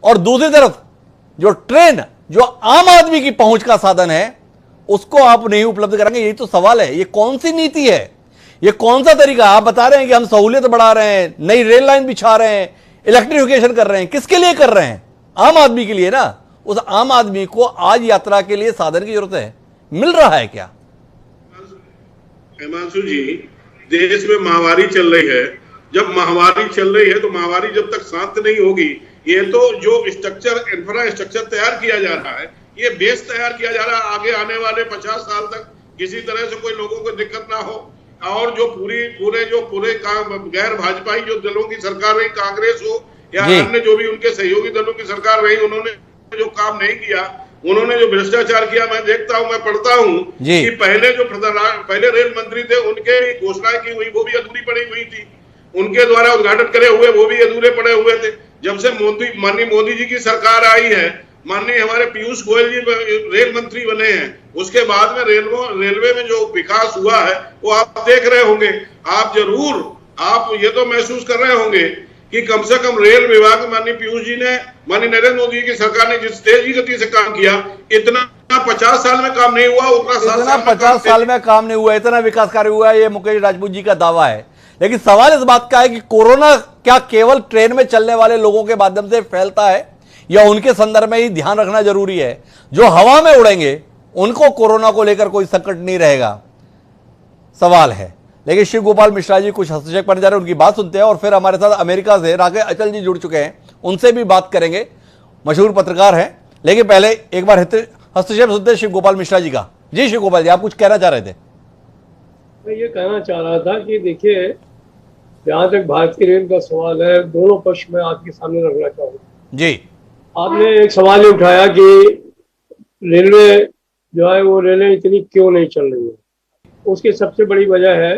और दूसरी तरफ जो ट्रेन, जो आम आदमी की पहुंच का साधन है, उसको आप नहीं उपलब्ध करेंगे। यही तो सवाल है। ये कौन सी नीति है, ये कौन सा तरीका? आप बता रहे हैं कि हम सहूलियत बढ़ा रहे हैं, नई रेल लाइन बिछा रहे हैं, इलेक्ट्रिफिकेशन कर रहे हैं, किसके लिए कर रहे हैं? आम आदमी के लिए ना। उस आम आदमी को आज यात्रा के लिए साधन की जरूरत है, मिल रहा है क्या? हिमांशु जी, देश में महामारी चल रही है। जब महामारी चल रही है तो महामारी जब तक शांत नहीं होगी, ये तो जो इंफ्रास्ट्रक्चर तैयार किया जा रहा है, ये बेस तैयार किया जा रहा है आगे आने वाले 50 साल तक किसी तरह से कोई लोगों को दिक्कत ना हो। और जो पूरे गैर भाजपाई जो दलों की सरकार रही, कांग्रेस हो या अन्य जो भी उनके सहयोगी दलों की सरकार रही, उन्होंने जो काम नहीं किया, उन्होंने जो भ्रष्टाचार किया, मैं देखता हूं, मैं पढ़ता हूं कि पहले रेल मंत्री थे, उनके घोषणाएं की हुई वो भी अधूरी पड़ी हुई थी, उनके द्वारा उद्घाटन करे हुए वो भी अधूरे पड़े हुए थे। जब से माननीय मोदी जी की सरकार आई है, माननीय हमारे पीयूष गोयल जी रेल मंत्री बने हैं, उसके बाद में रेलवे में जो विकास हुआ है वो आप देख रहे होंगे। आप ये तो महसूस कर रहे होंगे कि कम से कम रेल विभाग माननीय पीयूष जी ने, माननीय नरेंद्र मोदी की सरकार ने जिस तेजी गति से काम किया, इतना 50 साल में काम नहीं हुआ, उतना 50 साल में काम नहीं हुआ, इतना विकास कार्य हुआ है, ये मुकेश राजपूत जी का दावा है। लेकिन सवाल इस बात का है कि कोरोना क्या केवल ट्रेन में चलने वाले लोगों के माध्यम से फैलता है, या उनके संदर्भ में ही ध्यान रखना जरूरी है? जो हवा में उड़ेंगे उनको कोरोना को लेकर कोई संकट नहीं रहेगा, सवाल है। लेकिन शिव गोपाल मिश्रा जी कुछ हस्तक्षेप करने जा रहे हैं, उनकी बात सुनते हैं और फिर हमारे साथ अमेरिका से राकेश अचल जी जुड़ चुके हैं, उनसे भी बात करेंगे, मशहूर पत्रकार हैं। लेकिन पहले एक बार हस्तक्षेप सुनते हैं शिव गोपाल मिश्रा जी का। जी शिव गोपाल जी, आप कुछ कहना चाह रहे थे? मैं ये कहना चाह रहा था कि देखिए, जहां तक भारतीय रेल का सवाल है, दोनों पक्ष में आपके सामने रखना चाहूंगा। जी, आपने एक सवाल ये उठाया कि रेलवे जो है वो रेलें इतनी क्यों नहीं चल रही है। उसकी सबसे बड़ी वजह है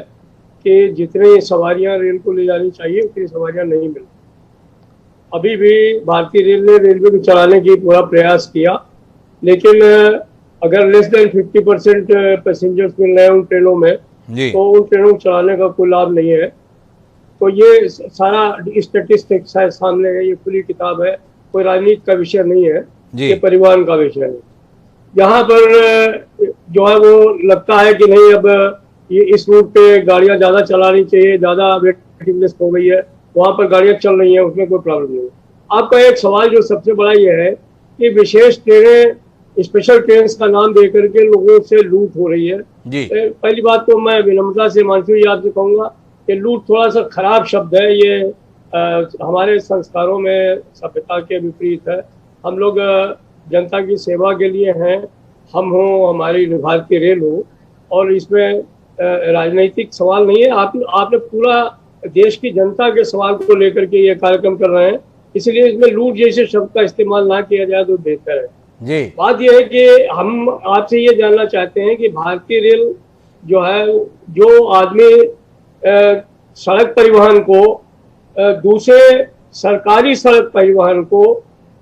कि जितनी सवारियां रेल को ले जानी चाहिए उतनी सवारियां नहीं मिल। अभी भी भारतीय रेल ने रेलवे को चलाने की पूरा प्रयास किया, लेकिन अगर लेस देन 50% पैसेंजर्स मिल रहे हैं उन ट्रेनों में, तो उन ट्रेनों को चलाने का कोई लाभ नहीं है। तो ये सारा स्टेटिस्टिक्स है सामने है, ये खुली किताब है, कोई राजनीति का विषय नहीं है, ये परिवहन का विषय है। यहाँ पर जो है वो लगता है कि नहीं, अब ये इस रूट पे गाड़ियां ज्यादा चलानी चाहिए, ज्यादा वेटिंग हो गई है, वहां पर गाड़ियां चल रही हैं, उसमें कोई प्रॉब्लम नहीं है। आपका एक सवाल जो सबसे बड़ा ये है कि विशेष ट्रेनें, स्पेशल ट्रेन का नाम दे करके लोगों से लूट हो रही है जी। पहली बात तो मैं विनम्रता से मानसी जी आपसे कहूंगा कि लूट थोड़ा सा खराब शब्द है, ये हमारे संस्कारों में सभ्यता के विपरीत है। हम लोग जनता की सेवा के लिए हैं, हम हो, हमारी भारतीय रेल हो, और इसमें राजनीतिक सवाल नहीं है। आपने पूरा देश की जनता के सवाल को लेकर के ये कार्यक्रम कर रहे हैं, इसलिए इसमें लूट जैसे शब्द का इस्तेमाल ना किया जाए तो बेहतर है जी। बात यह है कि हम आपसे ये जानना चाहते हैं कि भारतीय रेल जो है, जो आदमी सड़क परिवहन को, दूसरे सरकारी सड़क परिवहन को,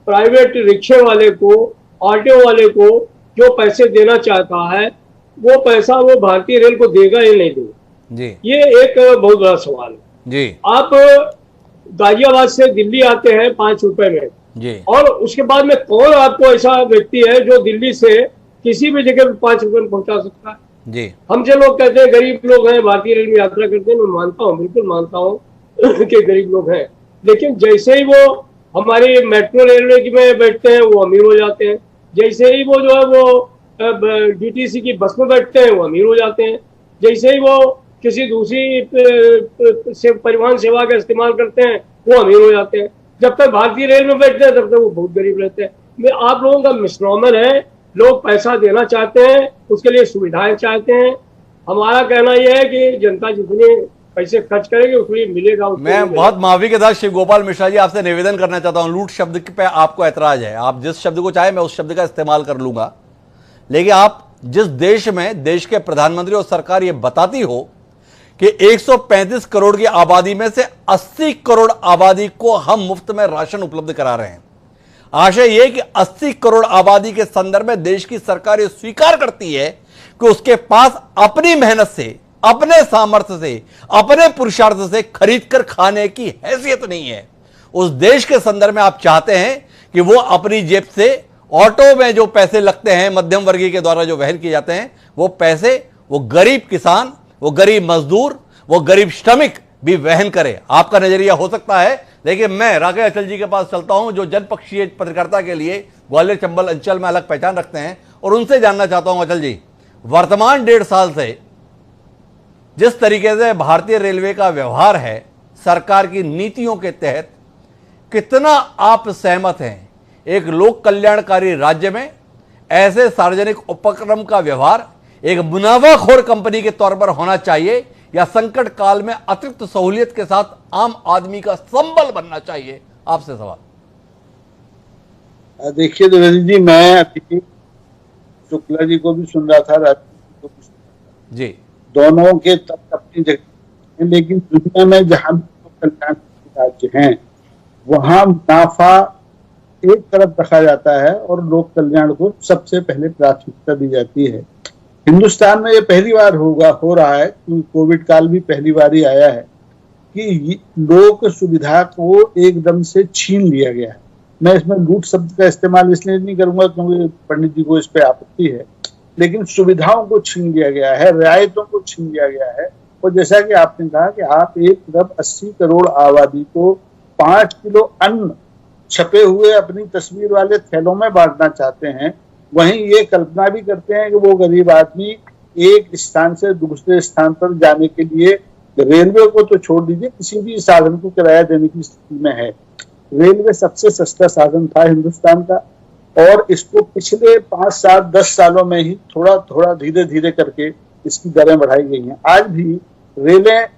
प्राइवेट रिक्शे वाले को, ऑटो वाले को जो पैसे देना चाहता है, वो पैसा वो भारतीय रेल को देगा या नहीं देगा जी। ये एक बहुत बड़ा सवाल है जी। आप गाजियाबाद से दिल्ली आते हैं 5 रुपए में जी, और उसके बाद में कौन आपको ऐसा व्यक्ति है जो दिल्ली से किसी भी जगह 5 रुपए में पहुंचा सकता है जी। हमसे लोग कहते हैं गरीब लोग हैं, भारतीय रेल में यात्रा करते हैं, मैं मानता हूँ, बिल्कुल मानता हूँ कि गरीब लोग हैं, लेकिन जैसे ही वो हमारी मेट्रो रेलवे में बैठते हैं वो अमीर हो जाते हैं, जैसे ही वो जो है वो डीटीसी की बस में बैठते हैं वो अमीर हो जाते हैं, जैसे ही वो किसी दूसरी परिवहन सेवा का इस्तेमाल करते हैं वो अमीर हो जाते हैं। जब तक भारतीय रेल में बैठते हैं तब तक वो बहुत गरीब रहते हैं। आप लोगों का मिसनॉमर है, लोग पैसा देना चाहते हैं, उसके लिए सुविधाएं चाहते हैं। हमारा कहना यह है कि जनता जितने पैसे खर्च करेंगे उसके मिलेगा। मैं बहुत माफी के साथ शिव गोपाल मिश्रा जी आपसे निवेदन करना चाहता हूं, लूट शब्द पे आपको ऐतराज है, आप जिस शब्द को चाहे मैं उस शब्द का इस्तेमाल कर लूंगा, लेकिन आप जिस देश में देश के प्रधानमंत्री और सरकार ये बताती हो कि 135 करोड़ की आबादी में से 80 करोड़ आबादी को हम मुफ्त में राशन उपलब्ध करा रहे हैं, आशय यह कि 80 करोड़ आबादी के संदर्भ में देश की सरकार ये स्वीकार करती है कि उसके पास अपनी मेहनत से, अपने सामर्थ्य से, अपने पुरुषार्थ से खरीद कर खाने की हैसियत नहीं है। उस देश के संदर्भ में आप चाहते हैं कि वो अपनी जेब से ऑटो में जो पैसे लगते हैं मध्यम वर्गीय के द्वारा जो वहन किए जाते हैं, वो पैसे वो गरीब किसान, वो गरीब मजदूर, वो गरीब श्रमिक भी वहन करे। आपका नजरिया हो सकता है, लेकिन मैं राकेश अचल जी के पास चलता हूं जो जनपक्षीय पत्रकारिता के लिए ग्वालियर चंबल अंचल में अलग पहचान रखते हैं, और उनसे जानना चाहता हूं अचल जी, वर्तमान 1.5 साल से जिस तरीके से भारतीय रेलवे का व्यवहार है सरकार की नीतियों के तहत, कितना आप सहमत हैं एक लोक कल्याणकारी राज्य में ऐसे सार्वजनिक उपक्रम का व्यवहार एक मुनाफाखोर कंपनी के तौर पर होना चाहिए, या संकट काल में अतिरिक्त सहूलियत के साथ आम आदमी का संबल बनना चाहिए? आपसे सवाल। देखिए द्विवेदी जी, मैं अभी शुक्ला जी को भी सुन रहा था, राजनीति को भी सुन रहा था जी, दोनों के तथ्य अपनी जगह, लेकिन दुनिया में जहां कल्याण राज्य हैं वहां मुनाफा एक तरफ रखा जाता है और लोक कल्याण को सबसे पहले प्राथमिकता दी जाती है। हिंदुस्तान में ये पहली बार हो रहा है, कोविड काल भी पहली बार ही आया है कि लोक सुविधा को एकदम से छीन लिया गया है। मैं इसमें लूट शब्द का इस्तेमाल इसलिए नहीं करूंगा क्योंकि पंडित जी को इस पे आपत्ति है, लेकिन सुविधाओं को छीन लिया गया है, रियायतों को छीन लिया गया है। और जैसा कि आपने कहा कि आप एक तरफ 80 करोड़ आबादी को 5 किलो अन्न छपे हुए अपनी तस्वीर वाले थैलों में बांटना चाहते हैं, वहीं ये कल्पना भी करते हैं कि वो गरीब आदमी एक स्थान से दूसरे स्थान पर जाने के लिए रेलवे को तो छोड़ दीजिए, किसी भी साधन को किराया देने की स्थिति में है। रेलवे सबसे सस्ता साधन था हिंदुस्तान का, और इसको पिछले 5, 7, 10 सालों में ही थोड़ा थोड़ा धीरे धीरे करके इसकी दरें बढ़ाई गई हैं। आज भी रेलें,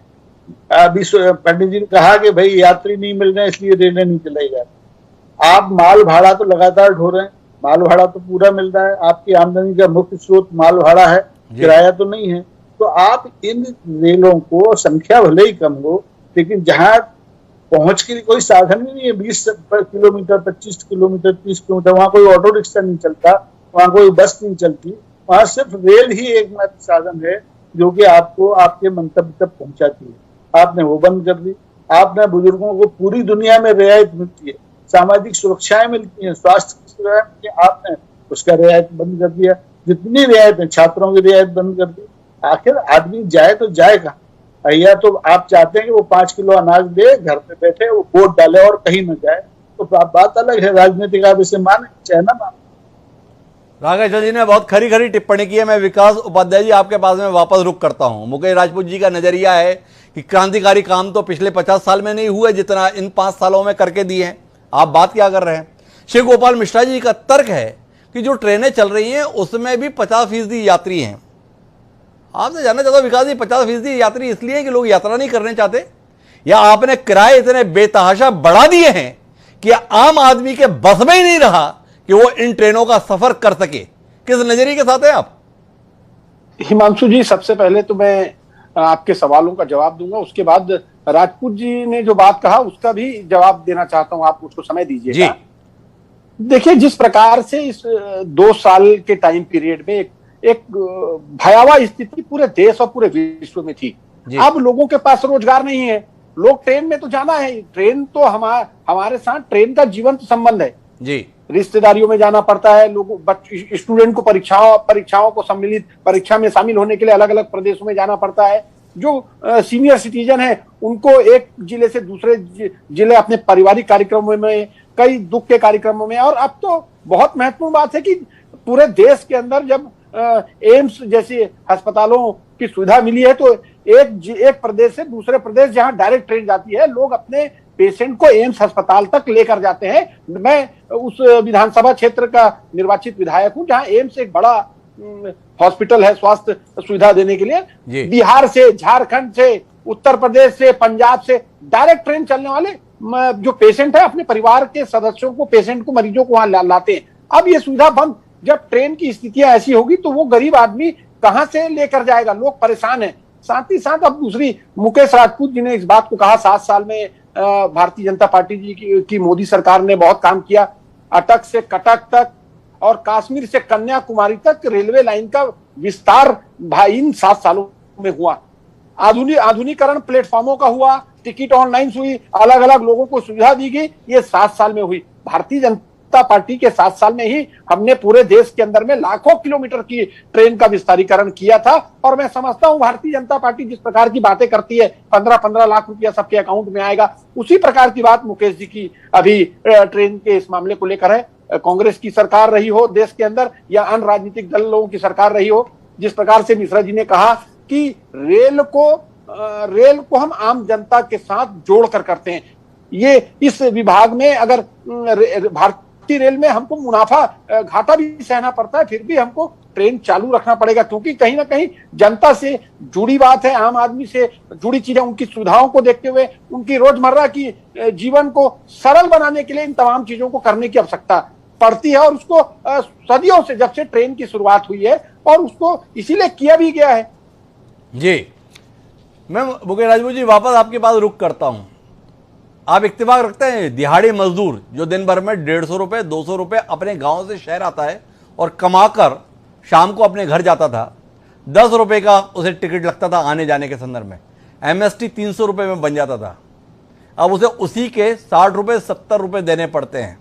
अभी पंडित जी ने कहा कि भाई यात्री नहीं मिल रहे इसलिए रेलें नहीं चलाई जा रही। आप माल भाड़ा तो लगातार ढो रहे हैं, माल भाड़ा तो पूरा मिल रहा है, आपकी आमदनी का मुख्य स्रोत माल भाड़ा है, किराया तो नहीं है। तो आप इन रेलों को, संख्या भले ही कम हो, लेकिन जहां पहुंच के लिए कोई साधन ही नहीं है, 20 किलोमीटर, 25 किलोमीटर, 30 किलोमीटर, वहां कोई ऑटो रिक्शा नहीं चलता, वहां कोई बस नहीं चलती, वहां सिर्फ रेल ही एकमात्र साधन है जो कि आपको आपके मंतव्य तक पहुंचाती है। आपने वो बंद कर दी। आपने बुजुर्गों को पूरी दुनिया में रियायत मिलती है, सामाजिक सुरक्षाएं मिलती हैं, स्वास्थ्य की सुविधाएं, आपने उसका रियायत बंद कर दिया। जितनी रियायत है, छात्रों की रियायत बंद कर दी, आखिर आदमी जाए तो जाएगा, या तो आप चाहते हैं कि वो 5 किलो अनाज दे, घर पे बैठे वो वोट डाले और कहीं न जाए, तो बात अलग है। राजनीतिक आप इसे माने चाहे ना माने। राघवेश्वर जी ने बहुत खरी खरी टिप्पणी की है। मैं विकास उपाध्याय जी आपके पास में वापस रुक करता हूं। मुकेश राजपूत जी का नजरिया है कि क्रांतिकारी काम तो पिछले 50 साल में नहीं हुआ जितना इन 5 सालों में करके दिए हैं। आप बात क्या कर रहे हैं? शिव गोपाल मिश्रा जी का तर्क है कि जो ट्रेनें चल रही हैं उसमें भी 50% यात्री हैं। आपसे जानना चाहता हूं विकास जी, 50% यात्री इसलिए है कि लोग यात्रा नहीं करने चाहते, या आपने किराए इतने बेतहाशा बढ़ा दिए हैं कि आम आदमी के बस में ही नहीं रहा कि वो इन ट्रेनों का सफर कर सके? किस नजरिए के साथ है आप? हिमांशु जी, सबसे पहले तो मैं आपके सवालों का जवाब दूंगा, उसके बाद राजपूत जी ने जो बात कहा उसका भी जवाब देना चाहता हूं। आप मुझको समय दीजिएगा। देखिए, जिस प्रकार से इस 2 साल के टाइम पीरियड में एक भयावह स्थिति पूरे देश और पूरे विश्व में थी। अब लोगों के पास रोजगार नहीं है, लोग ट्रेन में तो जाना है, ट्रेन तो हमारे साथ ट्रेन का जीवंत संबंध है जी। रिश्तेदारियों में जाना पड़ता है, लोगों स्टूडेंट को परीक्षाओं को सम्मिलित परीक्षा में शामिल होने के लिए अलग अलग प्रदेशों में जाना पड़ता है। जो सीनियर सिटीजन है उनको एक जिले से दूसरे जिले अपने पारिवारिक कार्यक्रमों में, कई दुख के कार्यक्रमों में, और अब तो बहुत महत्वपूर्ण बात है कि पूरे देश के अंदर जब एम्स जैसे अस्पतालों की सुविधा मिली है तो एक प्रदेश से दूसरे प्रदेश जहां डायरेक्ट ट्रेन जाती है, लोग अपने पेशेंट को एम्स अस्पताल तक लेकर जाते हैं। मैं उस विधानसभा क्षेत्र का निर्वाचित विधायक हूं जहां एम्स एक बड़ा हॉस्पिटल है स्वास्थ्य सुविधा देने के लिए। बिहार से, झारखंड से, उत्तर प्रदेश से, पंजाब से डायरेक्ट ट्रेन चलने वाले जो पेशेंट है अपने परिवार के सदस्यों को, पेशेंट को, मरीजों को वहां लाते हैं। अब ये सुविधा बंद, जब ट्रेन की स्थितियां ऐसी होगी तो वो गरीब आदमी कहां से लेकर जाएगा? लोग परेशान हैं। साथ ही साथ अब दूसरी, मुकेश राजपूत जी ने इस बात को कहा, 7 साल में भारतीय जनता पार्टी जी की मोदी सरकार ने बहुत काम किया। अटक से कटक तक और कश्मीर से कन्याकुमारी तक रेलवे लाइन का विस्तार भाई इन 7 सालों में हुआ। आधुनिकीकरण प्लेटफॉर्मों का हुआ, टिकट ऑनलाइन हुई, अलग अलग लोगों को सुविधा दी गई। ये 7 साल में हुई। भारतीय जनता पार्टी के 7 साल में ही हमने पूरे देश के अंदर में लाखों किलोमीटर की ट्रेन का विस्तारीकरण किया था। और मैं समझता हूं भारतीय जनता पार्टी जिस प्रकार की बातें करती है, 15-15 लाख रुपया सबके अकाउंट में आएगा, उसी प्रकार की बात मुकेश जी की अभी ट्रेन के इस मामले को लेकर है। कांग्रेस की सरकार रही हो देश के अंदर या अन्य राजनीतिक दलों की सरकार रही हो, जिस प्रकार से मिश्रा जी ने कहा कि रेल को हम आम जनता के साथ जोड़कर करते हैं। ये इस विभाग में अगर भारतीय रेल में हमको मुनाफा घाटा भी सहना पड़ता है, फिर भी हमको ट्रेन चालू रखना पड़ेगा, क्योंकि कहीं ना कहीं जनता से जुड़ी बात है, आम आदमी से जुड़ी चीजें, उनकी सुविधाओं को देखते हुए उनकी रोजमर्रा की जीवन को सरल बनाने के लिए इन तमाम चीजों को करने की आवश्यकता पड़ती है। और उसको सदियों से, जब से ट्रेन की शुरुआत हुई है, और उसको इसीलिए किया भी गया है। जी, मैं मुकेश राजपूत जी वापस आपके पास रुक करता हूं। आप इत्तेफाक रखते हैं दिहाड़ी मजदूर जो दिन भर में 150 रुपए 200 रुपए अपने गांव से शहर आता है और कमाकर शाम को अपने घर जाता था, 10 रुपए का उसे टिकट लगता था आने जाने के संदर्भ में, एमएसटी 300 रुपए में बन जाता था, अब उसे उसी के 60 रुपए 70 रुपए देने पड़ते हैं।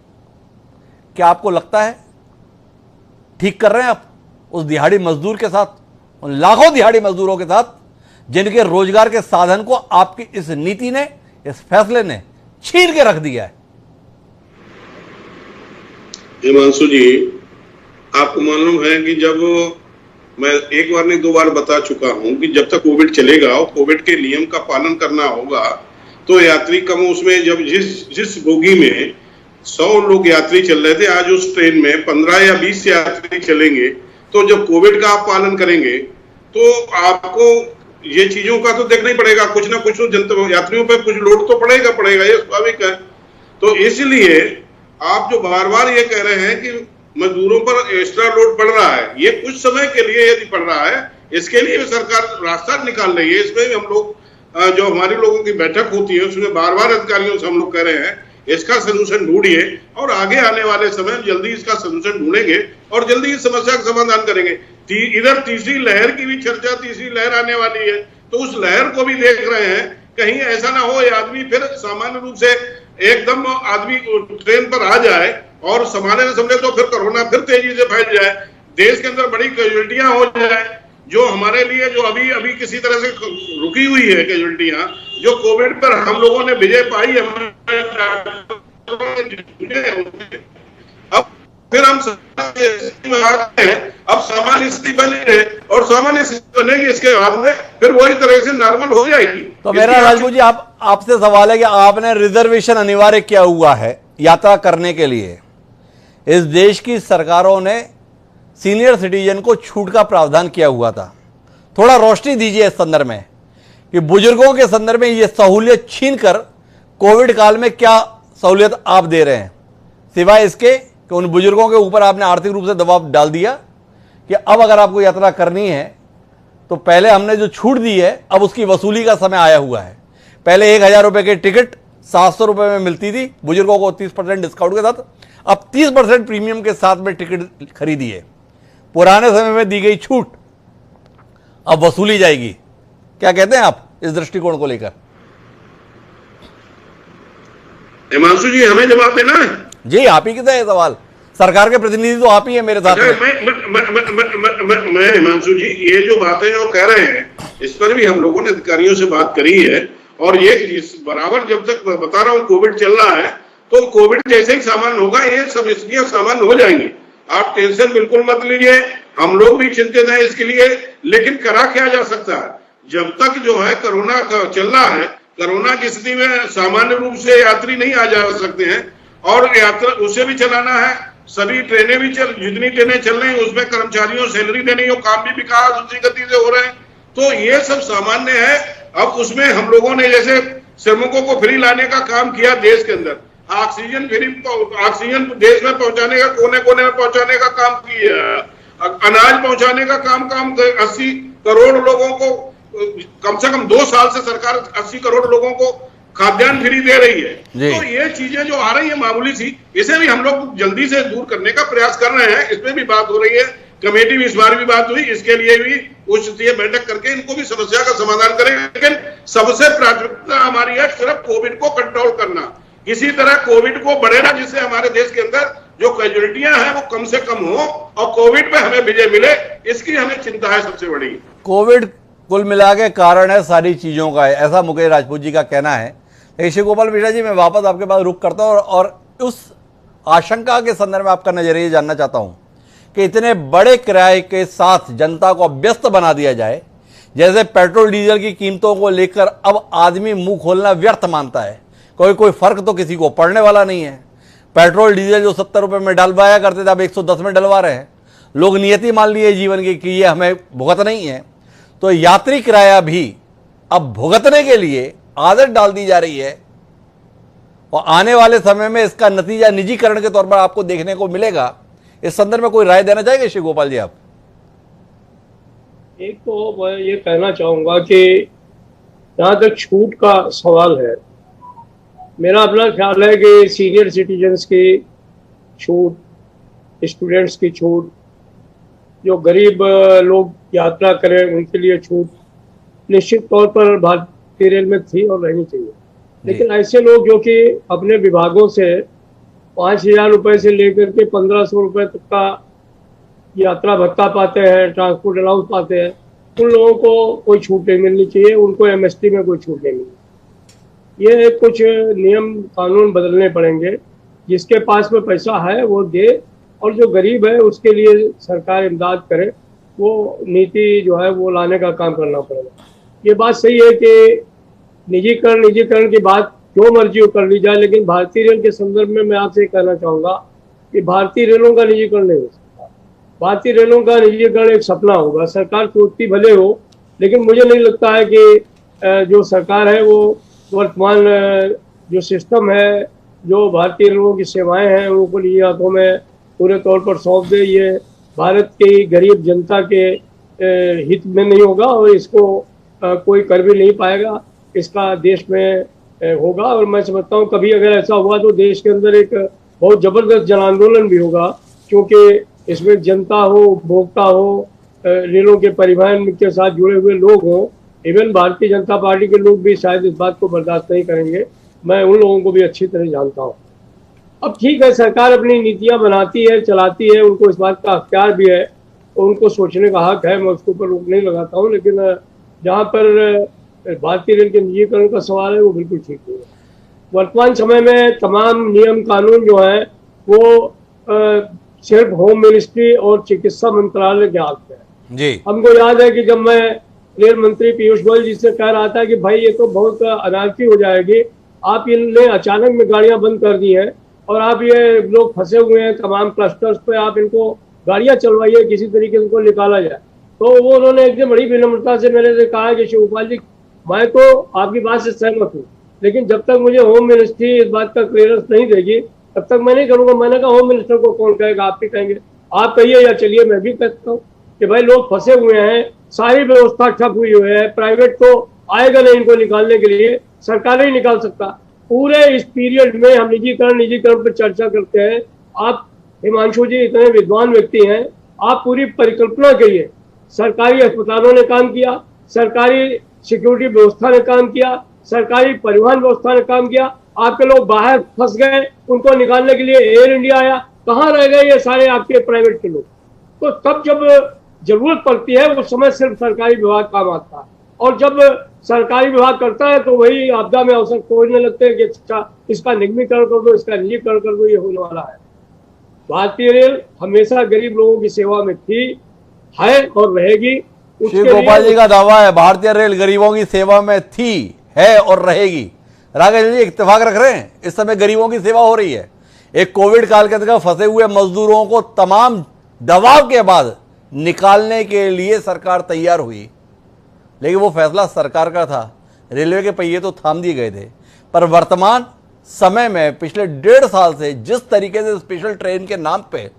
क्या आपको लगता है ठीक कर रहे हैं आप उस दिहाड़ी मजदूर के साथ, उन लाखों दिहाड़ी मजदूरों के साथ जिनके रोजगार के साधन को आपकी इस नीति ने, इस फैसले ने छीन के रख दिया है? हिमांशु जी, आपको मालूम है कि जब मैं एक बार नहीं 2 बार बता चुका हूं कि जब तक कोविड चलेगा और कोविड के नियम का पालन करना होगा तो यात्री कम, उसमें जब जिस बोगी में 100 लोग यात्री चल रहे थे, आज उस ट्रेन में 15 या 20 यात्री चलेंगे। तो जब कोविड का आप पालन करेंगे तो आपको ये चीजों का तो देखना ही पड़ेगा, कुछ ना कुछ तो जनता यात्रियों पर कुछ लोड तो पड़ेगा, ये स्वाभाविक है। तो इसलिए आप जो बार बार ये कह रहे हैं कि मजदूरों पर एक्स्ट्रा लोड पड़ रहा है, ये कुछ समय के लिए यदि पड़ रहा है, इसके लिए सरकार रास्ता निकाल रही है। इसमें हम लोग जो हमारे लोगों की बैठक होती है उसमें बार बार अधिकारियों से हम लोग कह रहे हैं इसका सलूशन ढूंढिए, और आगे आने वाले समय में जल्दी इसका सलूशन ढूंढेंगे और जल्दी इस समस्या का समाधान करेंगे। इधर तीसरी लहर की भी चर्चा, तीसरी लहर आने वाली है, तो उस लहर को भी देख रहे हैं, कहीं ऐसा ना हो ये आदमी फिर सामान्य रूप से एकदम आदमी ट्रेन पर आ जाए और संभालने न समझे तो फिर कोरोना फिर तेजी से फैल जाए, देश के अंदर बड़ी कैजुअल्टियां हो जाए। जो हमारे लिए जो अभी अभी किसी तरह से रुकी हुई है कैजुअल्टियां, जो कोविड पर हम लोगों ने विजय पाई, अब फिर हम आते हैं, अब सामान्य स्थिति बनी है और सामान्य स्थिति बनेगी, इसके बाद में फिर वही तरह से नॉर्मल हो जाएगी। तो मेरा राजपूत जी आपसे सवाल है कि आपने रिजर्वेशन अनिवार्य किया हुआ है यात्रा करने के लिए। इस देश की सरकारों ने सीनियर सिटीजन को छूट का प्रावधान किया हुआ था। थोड़ा रोशनी दीजिए इस संदर्भ में कि बुजुर्गों के संदर्भ में ये सहूलियत छीनकर कोविड काल में क्या सहूलियत आप दे रहे हैं, सिवाय इसके कि उन बुजुर्गों के ऊपर आपने आर्थिक रूप से दबाव डाल दिया कि अब अगर आपको यात्रा करनी है तो पहले हमने जो छूट दी है अब उसकी वसूली का समय आया हुआ है। पहले 1000 रुपये की टिकट 700 रुपये में मिलती थी, बुजुर्गों को 30% डिस्काउंट के साथ, अब 30% प्रीमियम के साथ में टिकट खरीदी है। पुराने समय में दी गई छूट अब वसूली जाएगी। क्या कहते हैं आप इस दृष्टिकोण को लेकर? हिमांशु जी हमें जवाब देना है। जी आप ही कितना है सवाल, सरकार के प्रतिनिधि तो आप ही है मेरे साथ मैं हिमांशु जी ये जो बातें जो कह रहे हैं इस पर भी हम लोगों ने अधिकारियों से बात करी है और ये बराबर जब तक बता रहा हूँ कोविड चल रहा है तो कोविड जैसे ही सामान होगा ये सब स्थितियां सामान हो जाएंगी, आप टेंशन बिल्कुल मत लीजिए। हम लोग भी चिंतित हैं इसके लिए, लेकिन करा क्या जा सकता है जब तक जो है कोरोना चल रहा है, कोरोना की स्थिति में सामान्य रूप से यात्री नहीं आ जा सकते हैं और यात्रा उसे भी चलाना है। सभी ट्रेनें भी जितनी ट्रेनें चल रही हैं उसमें कर्मचारियों सैलरी देनी हो, काम भी विकास उसी गति से हो रहे हैं, तो ये सब सामान्य है। अब उसमें हम लोगों ने जैसे श्रमिकों को फ्री लाने का काम किया देश के अंदर, ऑक्सीजन फ्री, ऑक्सीजन देश में पहुंचाने का, कोने कोने में पहुंचाने का काम किया, अनाज पहुंचाने का काम 80 करोड़ लोगों को, कम से कम 2 साल से सरकार 80 करोड़ लोगों को खाद्यान्न फ्री दे रही है। तो ये चीजें जो आ रही है मामूली सी, इसे भी हम लोग जल्दी से दूर करने का प्रयास कर रहे हैं, इसमें भी बात हो रही है। कमेटी भी इस बार भी बात हुई, इसके लिए भी उच्च स्तरीय बैठक करके इनको भी समस्या का समाधान करें, लेकिन सबसे प्राथमिकता हमारी है सिर्फ कोविड को कंट्रोल करना। किसी तरह कोविड को बढ़ेगा जिससे हमारे देश के अंदर जो कैजुअल्टियां हैं वो कम से कम हो और कोविड पे हमें विजय मिले, इसकी हमें चिंता है सबसे बड़ी। कोविड कुल मिला के कारण है सारी चीजों का है, ऐसा मुकेश राजपूत जी का कहना है। शिव गोपाल मिश्रा जी मैं वापस आपके पास रुक करता हूं और उस आशंका के संदर्भ में आपका नजरिया जानना चाहता हूं कि इतने बड़े किराए के साथ जनता को व्यस्त बना दिया जाए, जैसे पेट्रोल डीजल की कीमतों को लेकर अब आदमी मुंह खोलना व्यर्थ मानता है, कोई फर्क तो किसी को पड़ने वाला नहीं है। पेट्रोल डीजल जो 70 रुपये में डलवाया करते थे अब 110 में डलवा रहे हैं। लोग नियति मान लिए जीवन की कि ये हमें भुगत नहीं है, तो यात्री किराया भी अब भुगतने के लिए आदत डाल दी जा रही है और आने वाले समय में इसका नतीजा निजीकरण के तौर पर आपको देखने को मिलेगा। इस संदर्भ में कोई राय देना चाहेंगे शिव गोपाल जी आप? एक तो मैं ये कहना चाहूंगा कि जहां तक छूट का सवाल है, मेरा अपना ख्याल है कि सीनियर सिटीजन्स की छूट, स्टूडेंट्स की छूट, जो गरीब लोग यात्रा करें उनके लिए छूट निश्चित तौर पर भारतीय रेल में थी और रहनी चाहिए। लेकिन ऐसे लोग जो कि अपने विभागों से 5000 रुपये से लेकर के 1500 रुपये तक का यात्रा भत्ता पाते हैं, ट्रांसपोर्ट अलाउंस पाते हैं, उन लोगों को कोई छूट नहीं मिलनी चाहिए, उनको एमएसटी में कोई छूट नहीं मिलनी। ये कुछ नियम कानून बदलने पड़ेंगे, जिसके पास में पैसा है वो दे और जो गरीब है उसके लिए सरकार इमदाद करे, वो नीति जो है वो लाने का काम करना पड़ेगा। ये बात सही है कि निजीकरण की बात जो मर्जी कर ली जाए, लेकिन भारतीय रेल के संदर्भ में मैं आपसे कहना चाहूँगा कि भारतीय रेलों का निजीकरण नहीं हो सकता। भारतीय रेलों का निजीकरण एक सपना होगा, सरकार सोचती भले हो, लेकिन मुझे नहीं लगता है कि जो सरकार है वो वर्तमान जो सिस्टम है, जो भारतीय रेलों की सेवाएं हैं, उनको निजी हाथों में पूरे तौर पर सौंप दे। ये भारत की गरीब जनता के हित में नहीं होगा और इसको कोई कर भी नहीं पाएगा, इसका देश में होगा। और मैं समझता हूँ कभी अगर ऐसा हुआ तो देश के अंदर एक बहुत जबरदस्त जन आंदोलन भी होगा, क्योंकि इसमें जनता हो, उपभोक्ता हो, रेलों के परिवहन के साथ जुड़े हुए लोग हों, इवन भारतीय जनता पार्टी के लोग भी शायद इस बात को बर्दाश्त नहीं करेंगे। मैं उन लोगों को भी अच्छी तरह जानता हूँ। अब ठीक है, सरकार अपनी नीतियाँ बनाती है, चलाती है, उनको इस बात का अख्तियार भी है तो उनको सोचने का हक है, मैं उसके ऊपर रोक नहीं लगाता हूँ। लेकिन जहाँ पर भारतीय रेल के निजीकरण का सवाल है वो बिल्कुल ठीक नहीं है। वर्तमान समय में तमाम नियम कानून जो है वो सिर्फ होम मिनिस्ट्री और चिकित्सा मंत्रालय के हाथ में है जी। हमको याद है कि जब मैं रेल मंत्री पीयूष गोयल जी से कह रहा था कि भाई ये तो बहुत अनारकी हो जाएगी, आप इनने अचानक में गाड़ियां बंद कर दी हैं और आप ये लोग फंसे हुए हैं तमाम क्लस्टर्स पे, आप इनको गाड़ियां चलवाइए, किसी तरीके से उनको निकाला जाए। तो वो उन्होंने एकदम बड़ी विनम्रता से मेरे से कहा कि शिवपाल जी, मैं तो आपकी बात से सहमत हूँ, लेकिन जब तक मुझे होम मिनिस्ट्री इस बात का क्लियरेंस नहीं देगी तब तक मैं नहीं करूंगा। मैंने कहा होम मिनिस्टर को कौन कहेगा, आप ही कहेंगे, आप कहिए या चलिए मैं भी कहता हूँ कि भाई लोग फंसे हुए हैं, सारी व्यवस्था ठप हुई है, प्राइवेट तो आएगा नहीं इनको निकालने के लिए, सरकार नहीं निकाल सकता। पूरे इस पीरियड में हम निजीकरण पर चर्चा करते हैं। आप हिमांशु जी इतने विद्वान व्यक्ति हैं, आप पूरी परिकल्पना करिए। सरकारी अस्पतालों ने काम किया, सरकारी सिक्योरिटी व्यवस्था ने काम किया, सरकारी परिवहन व्यवस्था ने काम किया, आपके लोग बाहर फंस गए, उनको निकालने के लिए एयर इंडिया आया, कहाँ रह गए ये सारे आपके प्राइवेट के लोग? तो तब जब जरूरत पड़ती है उस समय सिर्फ सरकारी विभाग काम आता है, और जब सरकारी विभाग करता है तो वही आपदा में अवसर खोजने लगते हैं कि अच्छा इसका निगमीकरण कर दो, इसका निजीकरण कर दो, ये होने वाला है। भारतीय रेल हमेशा गरीब लोगों की सेवा में थी, है और रहेगी। श्री गोपाल जी का दावा है भारतीय रेल गरीबों की सेवा में थी, है और रहेगी। राकेश जी इत्तेफाक रख रहे हैं, इस समय गरीबों की सेवा हो रही है। एक कोविड काल के अंदर फंसे हुए मजदूरों को तमाम दबाव के बाद निकालने के लिए सरकार तैयार हुई, लेकिन वो फैसला सरकार का था, रेलवे के पहिए तो थाम दिए गए थे। पर वर्तमान समय में पिछले 1.5 साल से जिस तरीके से स्पेशल ट्रेन के नाम पे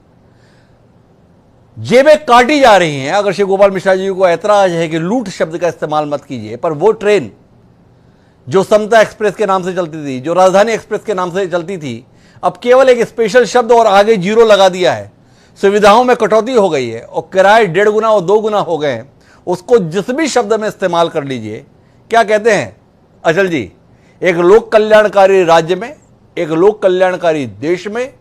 जेबें काटी जा रही हैं, अगर श्री गोपाल मिश्रा जी को ऐतराज है कि लूट शब्द का इस्तेमाल मत कीजिए, पर वो ट्रेन जो समता एक्सप्रेस के नाम से चलती थी, जो राजधानी एक्सप्रेस के नाम से चलती थी, अब केवल एक स्पेशल शब्द और आगे जीरो लगा दिया है। सुविधाओं में कटौती हो गई है और किराए 1.5 गुना और 2 गुना हो गए हैं। उसको जिस भी शब्द में इस्तेमाल कर लीजिए। क्या कहते हैं अचल जी, एक लोक कल्याणकारी राज्य में, एक लोक कल्याणकारी देश में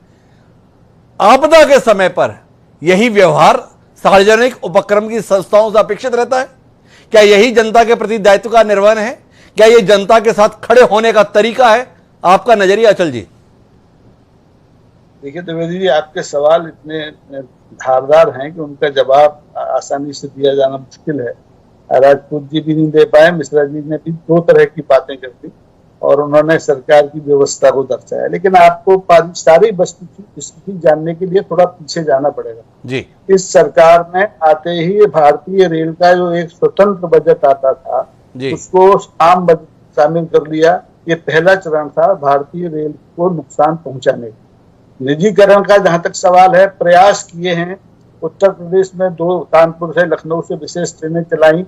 आपदा के समय पर यही व्यवहार सार्वजनिक उपक्रम की संस्थाओं से अपेक्षित रहता है? क्या यही जनता के प्रति दायित्व का निर्वहन है? क्या ये जनता के साथ खड़े होने का तरीका है? आपका नजरिया अचल जी। देखिए द्विवेदी जी, आपके सवाल इतने धारदार हैं कि उनका जवाब आसानी से दिया जाना मुश्किल है। राजपूत जी भी नहीं दे पाए, मिश्रा जी ने भी 2 तरह की बातें कर दी और उन्होंने सरकार की व्यवस्था को दर्शाया। लेकिन आपको सारी स्थिति जानने के लिए थोड़ा पीछे जाना पड़ेगा जी। इस सरकार में आते ही भारतीय रेल का जो एक स्वतंत्र बजट आता था उसको आम बजट शामिल कर लिया। ये पहला चरण था भारतीय रेल को नुकसान पहुंचाने का। निजीकरण का जहां तक सवाल है, प्रयास किए हैं। उत्तर प्रदेश में 2 कानपुर से लखनऊ से विशेष ट्रेनें चलाई,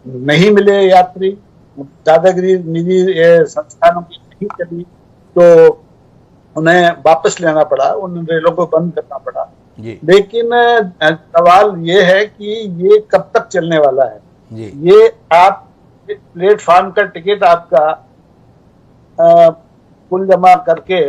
नहीं मिले यात्री, दादागिरी निजी संस्थानों की नहीं चली तो उन्हें वापस लेना पड़ा, उन रेलों को बंद करना पड़ा। लेकिन सवाल ये है कि ये कब तक चलने वाला है? ये आप प्लेटफॉर्म का टिकट आपका कुल जमा करके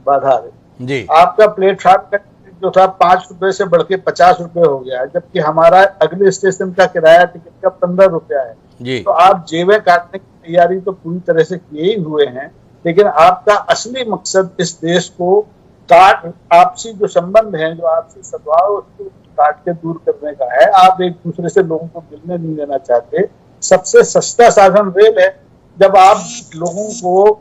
बाधा है जी। आपका प्लेटफॉर्म का टिकट जो था 5 रुपए से बढ़ के 50 रुपए हो गया है, जबकि हमारा अगले स्टेशन का किराया टिकट का 15 रुपया है जी। तो आप जेबें काटने की तैयारी तो पूरी तरह से किए ही हुए हैं, लेकिन आपका असली मकसद इस देश को आपसी जो संबंध है, जो आपसी सद्भाव, उसको काट के दूर करने का है। आप एक दूसरे से लोगों को मिलने नहीं देना चाहते। सबसे सस्ता साधन रेल है। जब आप लोगों को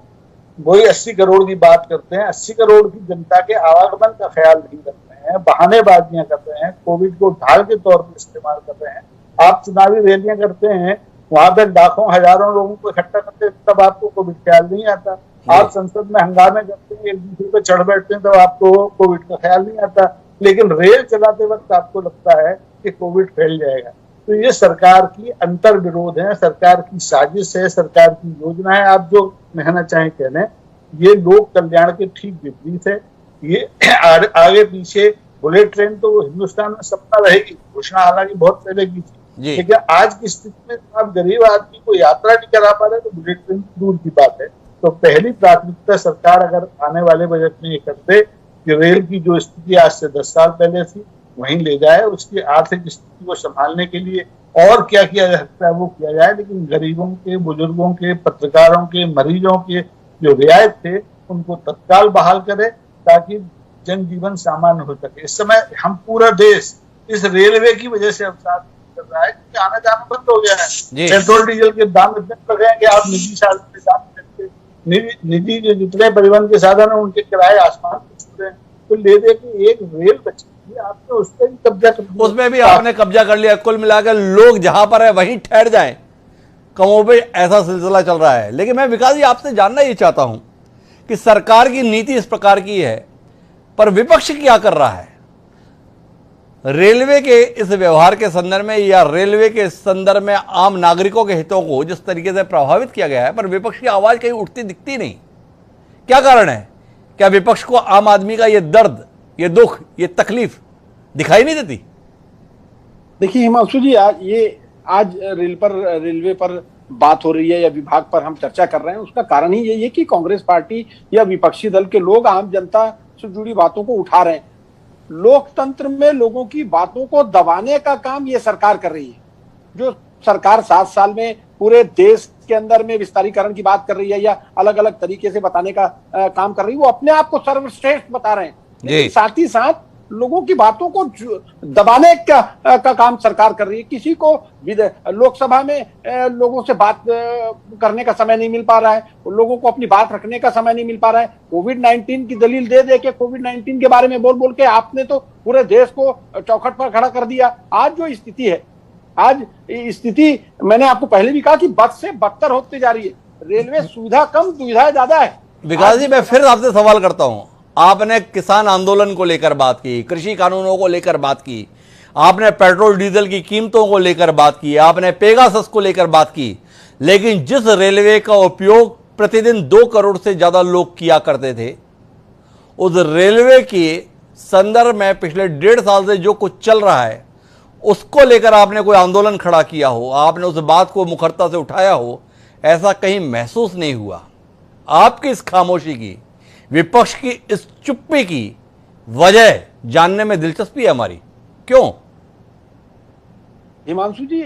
वही 80 करोड़ की बात करते हैं, 80 करोड़ की जनता के आवागमन का ख्याल नहीं करते हैं, बहानेबाजियां कर रहे हैं, कोविड को ढाल के तौर पर इस्तेमाल कर रहे हैं। आप चुनावी रैलियां करते हैं, वहां पर लाखों हजारों लोगों को इकट्ठा करते हैं, तब आपको कोविड ख्याल नहीं आता। आप संसद में हंगामे करते हैं, एक दूसरे पर चढ़ बैठते हैं, तब आपको कोविड का ख्याल नहीं आता। लेकिन रेल चलाते वक्त आपको लगता है कि कोविड फैल जाएगा। तो ये सरकार की अंतर विरोध है, सरकार की साजिश है, सरकार की योजना है। आप जो कहना चाहें कहने, ये लोक कल्याण के ठीक विपरीत है। ये आगे पीछे बुलेट ट्रेन तो हिंदुस्तान में सपना रहेगी, घोषणा हालांकि बहुत पहले की थी, लेकिन आज की स्थिति में आप गरीब आदमी को यात्रा नहीं करा पा रहे तो बुलेट ट्रेन दूर की बात है। तो पहली प्राथमिकता सरकार अगर आने वाले बजट में ये करते कि रेल की जो स्थिति आज से 10 साल पहले थी वहीं ले जाए, उसकी आर्थिक स्थिति को संभालने के लिए और क्या किया जा सकता है वो किया जाए, लेकिन गरीबों के, बुजुर्गों के, पत्रकारों के, मरीजों के जो रियायत थे उनको तत्काल बहाल करे ताकि जनजीवन सामान्य हो सके। इस समय हम पूरा देश इस रेलवे की वजह से अवसाद कर रहा है क्योंकि आना जाना बंद हो गया है। पेट्रोल डीजल के दाम इतने बढ़ गए हैं कि आप निजी साधन के साथ निजी जो जितने परिवहन के साधन है उनके किराए आसमान पे छू रहे हैं। तो ले दे के एक रेल बची थी, आपने उस पर भी कब्जा कर लिया, उसमें भी आपने कब्जा कर लिया। कुल मिलाकर लोग जहां पर है वहीं ठहर जाएं, कमोबेश ऐसा सिलसिला चल रहा है। लेकिन मैं विकास जी आपसे जानना ये चाहता हूं कि सरकार की नीति इस प्रकार की है, पर विपक्ष क्या कर रहा है रेलवे के इस व्यवहार के संदर्भ में, या रेलवे के संदर्भ में आम नागरिकों के हितों को जिस तरीके से प्रभावित किया गया है, पर विपक्ष की आवाज कहीं उठती दिखती नहीं। क्या कारण है? क्या विपक्ष को आम आदमी का ये दर्द, ये दुख, ये तकलीफ दिखाई नहीं देती? देखिए हिमांशु जी, आज रेलवे पर बात हो रही है या विभाग पर हम चर्चा कर रहे हैं, उसका कारण ही यही है कि कांग्रेस पार्टी या विपक्षी दल के लोग आम जनता से जुड़ी बातों को उठा रहे हैं। लोकतंत्र में लोगों की बातों को दबाने का काम ये सरकार कर रही है। जो सरकार 7 साल में पूरे देश के अंदर में विस्तारीकरण की बात कर रही है या अलग अलग तरीके से बताने का काम कर रही है, वो अपने आप को सर्वश्रेष्ठ बता रहे हैं, साथ ही साथ लोगों की बातों को दबाने का काम सरकार कर रही है। किसी को लोकसभा में लोगों से बात करने का समय नहीं मिल पा रहा है, लोगों को अपनी बात रखने का समय नहीं मिल पा रहा है। कोविड-19 की दलील दे के, कोविड-19 के बारे में बोल के आपने तो पूरे देश को चौखट पर खड़ा कर दिया। आज जो स्थिति है, आज स्थिति मैंने आपको पहले भी कहा कि बद से बदतर होती जा रही है। रेलवे सुविधा कम, दुविधा ज्यादा है। विकास जी, मैं फिर आपसे सवाल करता हूं, आपने किसान आंदोलन को लेकर बात की, कृषि कानूनों को लेकर बात की, आपने पेट्रोल डीजल की कीमतों को लेकर बात की, आपने पेगासस को लेकर बात की, लेकिन जिस रेलवे का उपयोग प्रतिदिन 2 करोड़ से ज्यादा लोग किया करते थे, उस रेलवे के संदर्भ में पिछले 1.5 साल से जो कुछ चल रहा है उसको लेकर आपने कोई आंदोलन खड़ा किया हो, आपने उस बात को मुखरता से उठाया हो, ऐसा कहीं महसूस नहीं हुआ। आपकी इस खामोशी की, विपक्ष की इस चुप्पी की वजह जानने में दिलचस्पी है हमारी। क्यों? हिमांशु जी,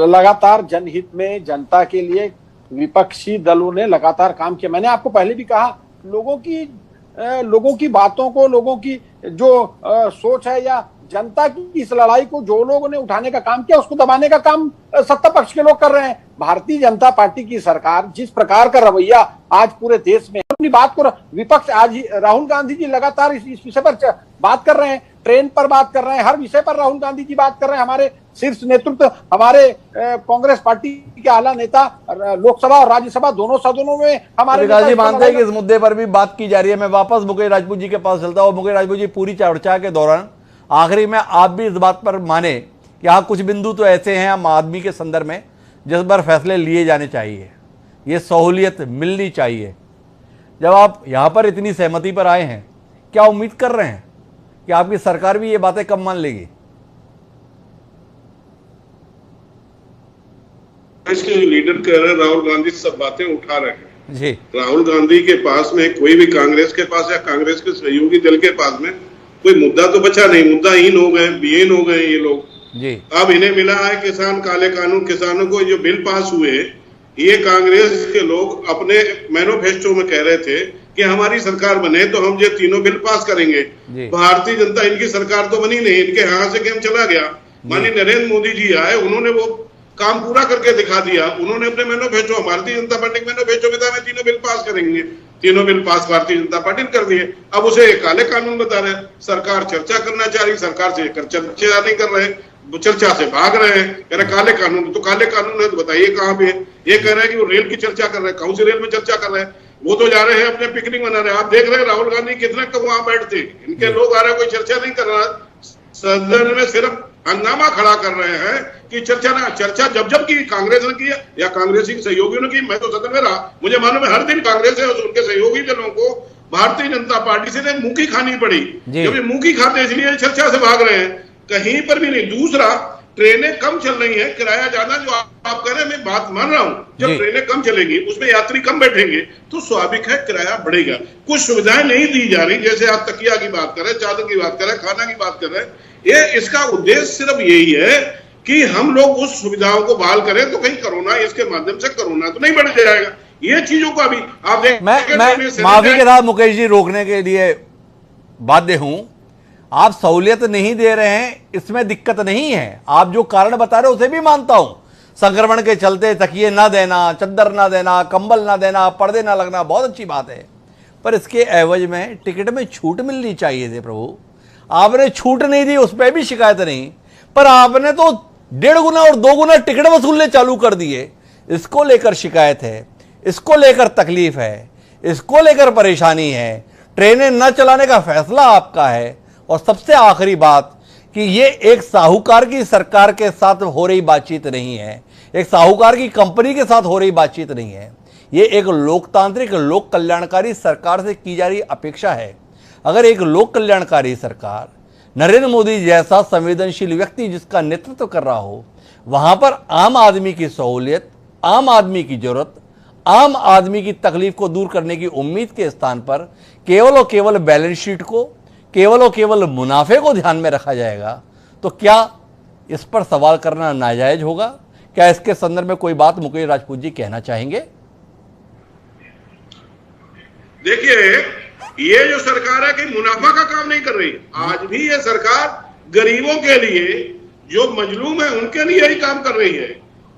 लगातार जनहित में, जनता के लिए विपक्षी दलों ने लगातार काम किया। मैंने आपको पहले भी कहा, लोगों की बातों को, लोगों की जो सोच है या जनता की इस लड़ाई को जो लोगों ने उठाने का काम किया, उसको दबाने का काम सत्ता पक्ष के लोग कर रहे हैं। भारतीय जनता पार्टी की सरकार जिस प्रकार का रवैया आज पूरे देश में, अपनी बात को विपक्ष, आज राहुल गांधी जी लगातार इस विषय पर बात कर रहे हैं, ट्रेन पर बात कर रहे हैं, हर विषय पर राहुल गांधी जी बात कर रहे हैं। हमारे शीर्ष नेतृत्व, हमारे कांग्रेस पार्टी के आला नेता लोकसभा और राज्यसभा दोनों सदनों में हमारे मानते हैं कि इस मुद्दे पर भी बात की जा रही है। मैं वापस मुकेश राजपूत जी के पास चलता हूं। मुकेश राजपूत जी, पूरी चर्चा के दौरान आखिरी में आप भी इस बात पर माने कि यहाँ कुछ बिंदु तो ऐसे हैं आम आदमी के संदर्भ में जिस पर फैसले लिए जाने चाहिए, ये सहूलियत मिलनी चाहिए। जब आप यहाँ पर इतनी सहमति पर आए हैं, क्या उम्मीद कर रहे हैं कि आपकी सरकार भी ये बातें कब मान लेगी? इसके जो लीडर कह रहे हैं, राहुल गांधी सब बातें उठा रहे हैं जी। राहुल गांधी के पास में, कोई भी कांग्रेस के पास या कांग्रेस के सहयोगी दल के पास में कोई मुद्दा तो बचा नहीं। मुद्दाहीन हो गए, विहीन हो गए ये लोग जी। अब इन्हें मिला है किसान काले कानून। किसानों को जो बिल पास हुए, ये कांग्रेस के लोग अपने मैनिफेस्टो में कह रहे थे कि हमारी सरकार बने तो हम ये तीनों बिल पास करेंगे। भारतीय जनता, इनकी सरकार तो बनी नहीं, इनके हाथ से गेम चला गया। माननीय नरेंद्र मोदी जी आए, उन्होंने वो काम पूरा करके दिखा दिया। उन्होंने अपने मैनिफेस्टो, भारतीय जनता पार्टी के मैनिफेस्टो में था, तीनों बिल पास करेंगे। तीनों bill pass Bharatiya Janata party ने कर दिए। अब उसे काले कानून बता रहे हैं। सरकार चर्चा करना चाह रही, सरकार से चर्चा नहीं कर रहे, चर्चा से भाग रहे हैं, कह रहे काले कानून। तो काले कानून है तो बताइए कहाँ पे है? ये कह रहे हैं कि वो रेल की चर्चा कर रहे हैं। कौन सी रेल में चर्चा कर रहे हैं? वो तो जा रहे हैं अपने पिकनिक मना रहे हैं। आप देख रहे हैं राहुल गांधी कितने कब वहां बैठते, इनके लोग आ रहे हैं, कोई चर्चा नहीं कर रहा। सदन में सिर्फ हंगामा खड़ा कर रहे हैं कि चर्चा जब की कांग्रेस ने की या कांग्रेसी सहयोगियों ने की। मैं तो सदन में रहा, मुझे मालूम है हर दिन कांग्रेस है उनके सहयोगी दलों को भारतीय जनता पार्टी से मुंह खानी पड़ी। जब ये मुंह खाते इसलिए चर्चा से भाग रहे हैं, कहीं पर भी नहीं। दूसरा, ट्रेनें कम चल रही हैं, किराया ज्यादा, जो आप कह रहे हैं मैं बात मान रहा हूं। जब ट्रेनें कम चलेंगी, उसमें यात्री कम बैठेंगे तो स्वाभाविक है किराया बढ़ेगा। कुछ सुविधाएं नहीं दी जा रही, जैसे आप तकिया की बात कर रहे हैं, चादर की बात कर रहे हैं, खाना की बात कर रहे हैं, ये इसका उद्देश्य सिर्फ यही है कि हम लोग उस सुविधाओं को बहाल करें, तो कहीं कोरोना, इसके माध्यम से कोरोना तो नहीं बढ़ जाएगा। ये चीजों का भी आप देख, मैं माफी के साथ मुकेश जी रोकने के लिए बाध्य हूं। आप सहूलियत नहीं दे रहे हैं, इसमें दिक्कत नहीं है। आप जो कारण बता रहे हो उसे भी मानता हूं। संक्रमण के चलते तकिए ना देना, चद्दर ना देना, कंबल ना देना, पर्दे ना लगना, बहुत अच्छी बात है। पर इसके एवज में टिकट में छूट मिलनी चाहिए थी प्रभु। आपने छूट नहीं दी, उस पर भी शिकायत नहीं, पर आपने तो 1.5 गुना और 2 गुना टिकट वसूलने चालू कर दिए। इसको लेकर शिकायत है, इसको लेकर तकलीफ है, इसको लेकर परेशानी है। ट्रेनें न चलाने का फैसला आपका है। और सबसे आखिरी बात कि ये एक साहूकार की सरकार के साथ हो रही बातचीत नहीं है, एक साहूकार की कंपनी के साथ हो रही बातचीत नहीं है। ये एक लोकतांत्रिक, लोक कल्याणकारी सरकार से की जा रही अपेक्षा है। अगर एक लोक कल्याणकारी सरकार, नरेंद्र मोदी जैसा संवेदनशील व्यक्ति जिसका नेतृत्व कर रहा हो, वहां पर आम आदमी की सहूलियत, आम आदमी की जरूरत, आम आदमी की तकलीफ को दूर करने की उम्मीद के स्थान पर केवल और केवल बैलेंस शीट को, केवल और केवल मुनाफे को ध्यान में रखा जाएगा, तो क्या इस पर सवाल करना नाजायज होगा? क्या इसके संदर्भ में कोई बात मुकेश राजपूत जी कहना चाहेंगे? देखिए, ये जो सरकार है कि मुनाफा का काम नहीं कर रही। आज भी ये सरकार गरीबों के लिए, जो मजलूम है उनके लिए ही काम कर रही है।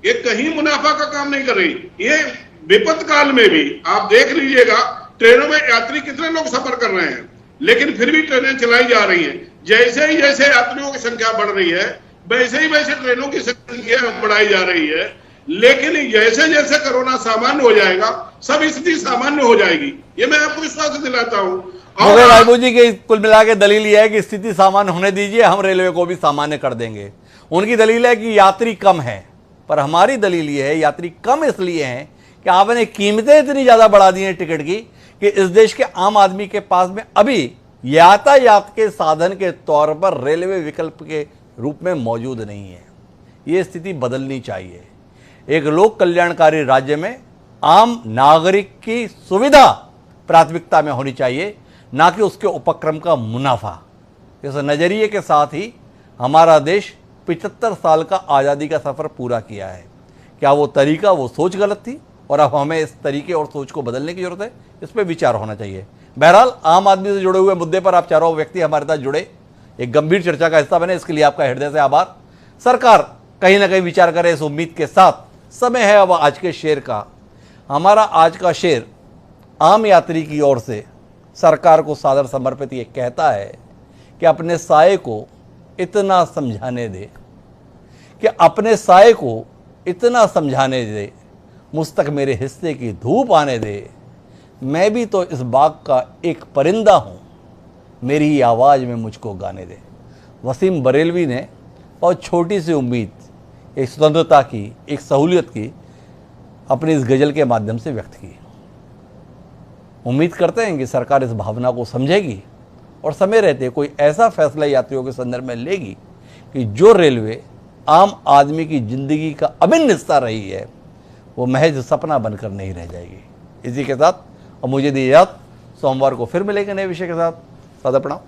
ये कहीं मुनाफा का काम नहीं कर रही। ये विपद काल में भी आप देख लीजिएगा, ट्रेनों में यात्री कितने लोग सफर कर रहे हैं, लेकिन फिर भी ट्रेनें चलाई जा रही हैं। जैसे ही जैसे यात्रियों की संख्या बढ़ रही है, वैसे ही वैसे ट्रेनों की संख्या बढ़ाई जा रही है। लेकिन जैसे जैसे कोरोना सामान्य हो जाएगा, सब स्थिति सामान्य हो जाएगी, ये मैं आपको विश्वास दिलाता हूं। और राजपूत जी की कुल मिला के दलील यह है कि स्थिति सामान्य होने दीजिए, हम रेलवे को भी सामान्य कर देंगे। उनकी दलील है कि यात्री कम है, पर हमारी दलील यह है यात्री कम इसलिए हैं कि आपने कीमतें इतनी ज्यादा बढ़ा दी हैं टिकट की कि इस देश के आम आदमी के पास में अभी यातायात के साधन के तौर पर रेलवे विकल्प के रूप में मौजूद नहीं है। ये स्थिति बदलनी चाहिए। एक लोक कल्याणकारी राज्य में आम नागरिक की सुविधा प्राथमिकता में होनी चाहिए, ना कि उसके उपक्रम का मुनाफा। इस नजरिए के साथ ही हमारा देश 75 साल का आज़ादी का सफ़र पूरा किया है। क्या वो तरीका, वो सोच गलत थी और अब हमें इस तरीके और सोच को बदलने की जरूरत है? इस पर विचार होना चाहिए। बहरहाल, आम आदमी से जुड़े हुए मुद्दे पर आप चारों व्यक्ति हमारे साथ जुड़े, एक गंभीर चर्चा का हिस्सा बने, इसके लिए आपका हृदय से आभार। सरकार कहीं ना कहीं विचार करे, इस उम्मीद के साथ समय है अब आज के शेर का। हमारा आज का शेर आम यात्री की ओर से सरकार को सादर समर्पित ये कहता है कि अपने साये को इतना समझाने दे, कि अपने साये को इतना समझाने दे, मुझ तक मेरे हिस्से की धूप आने दे। मैं भी तो इस बाग का एक परिंदा हूँ, मेरी ही आवाज़ में मुझको गाने दे। वसीम बरेलवी ने बहुत छोटी सी उम्मीद एक स्वतंत्रता की, एक सहूलियत की अपनी इस गज़ल के माध्यम से व्यक्त की। उम्मीद करते हैं कि सरकार इस भावना को समझेगी और समय रहते कोई ऐसा फैसला यात्रियों के संदर्भ में लेगी कि जो रेलवे आम आदमी की ज़िंदगी का अभिन्न हिस्सा रही है, वो महज सपना बनकर नहीं रह जाएगी। इसी के साथ अब मुझे दी इजाज़त। सोमवार को फिर मिलेंगे नए विषय के साथ। सादा प्रणाम।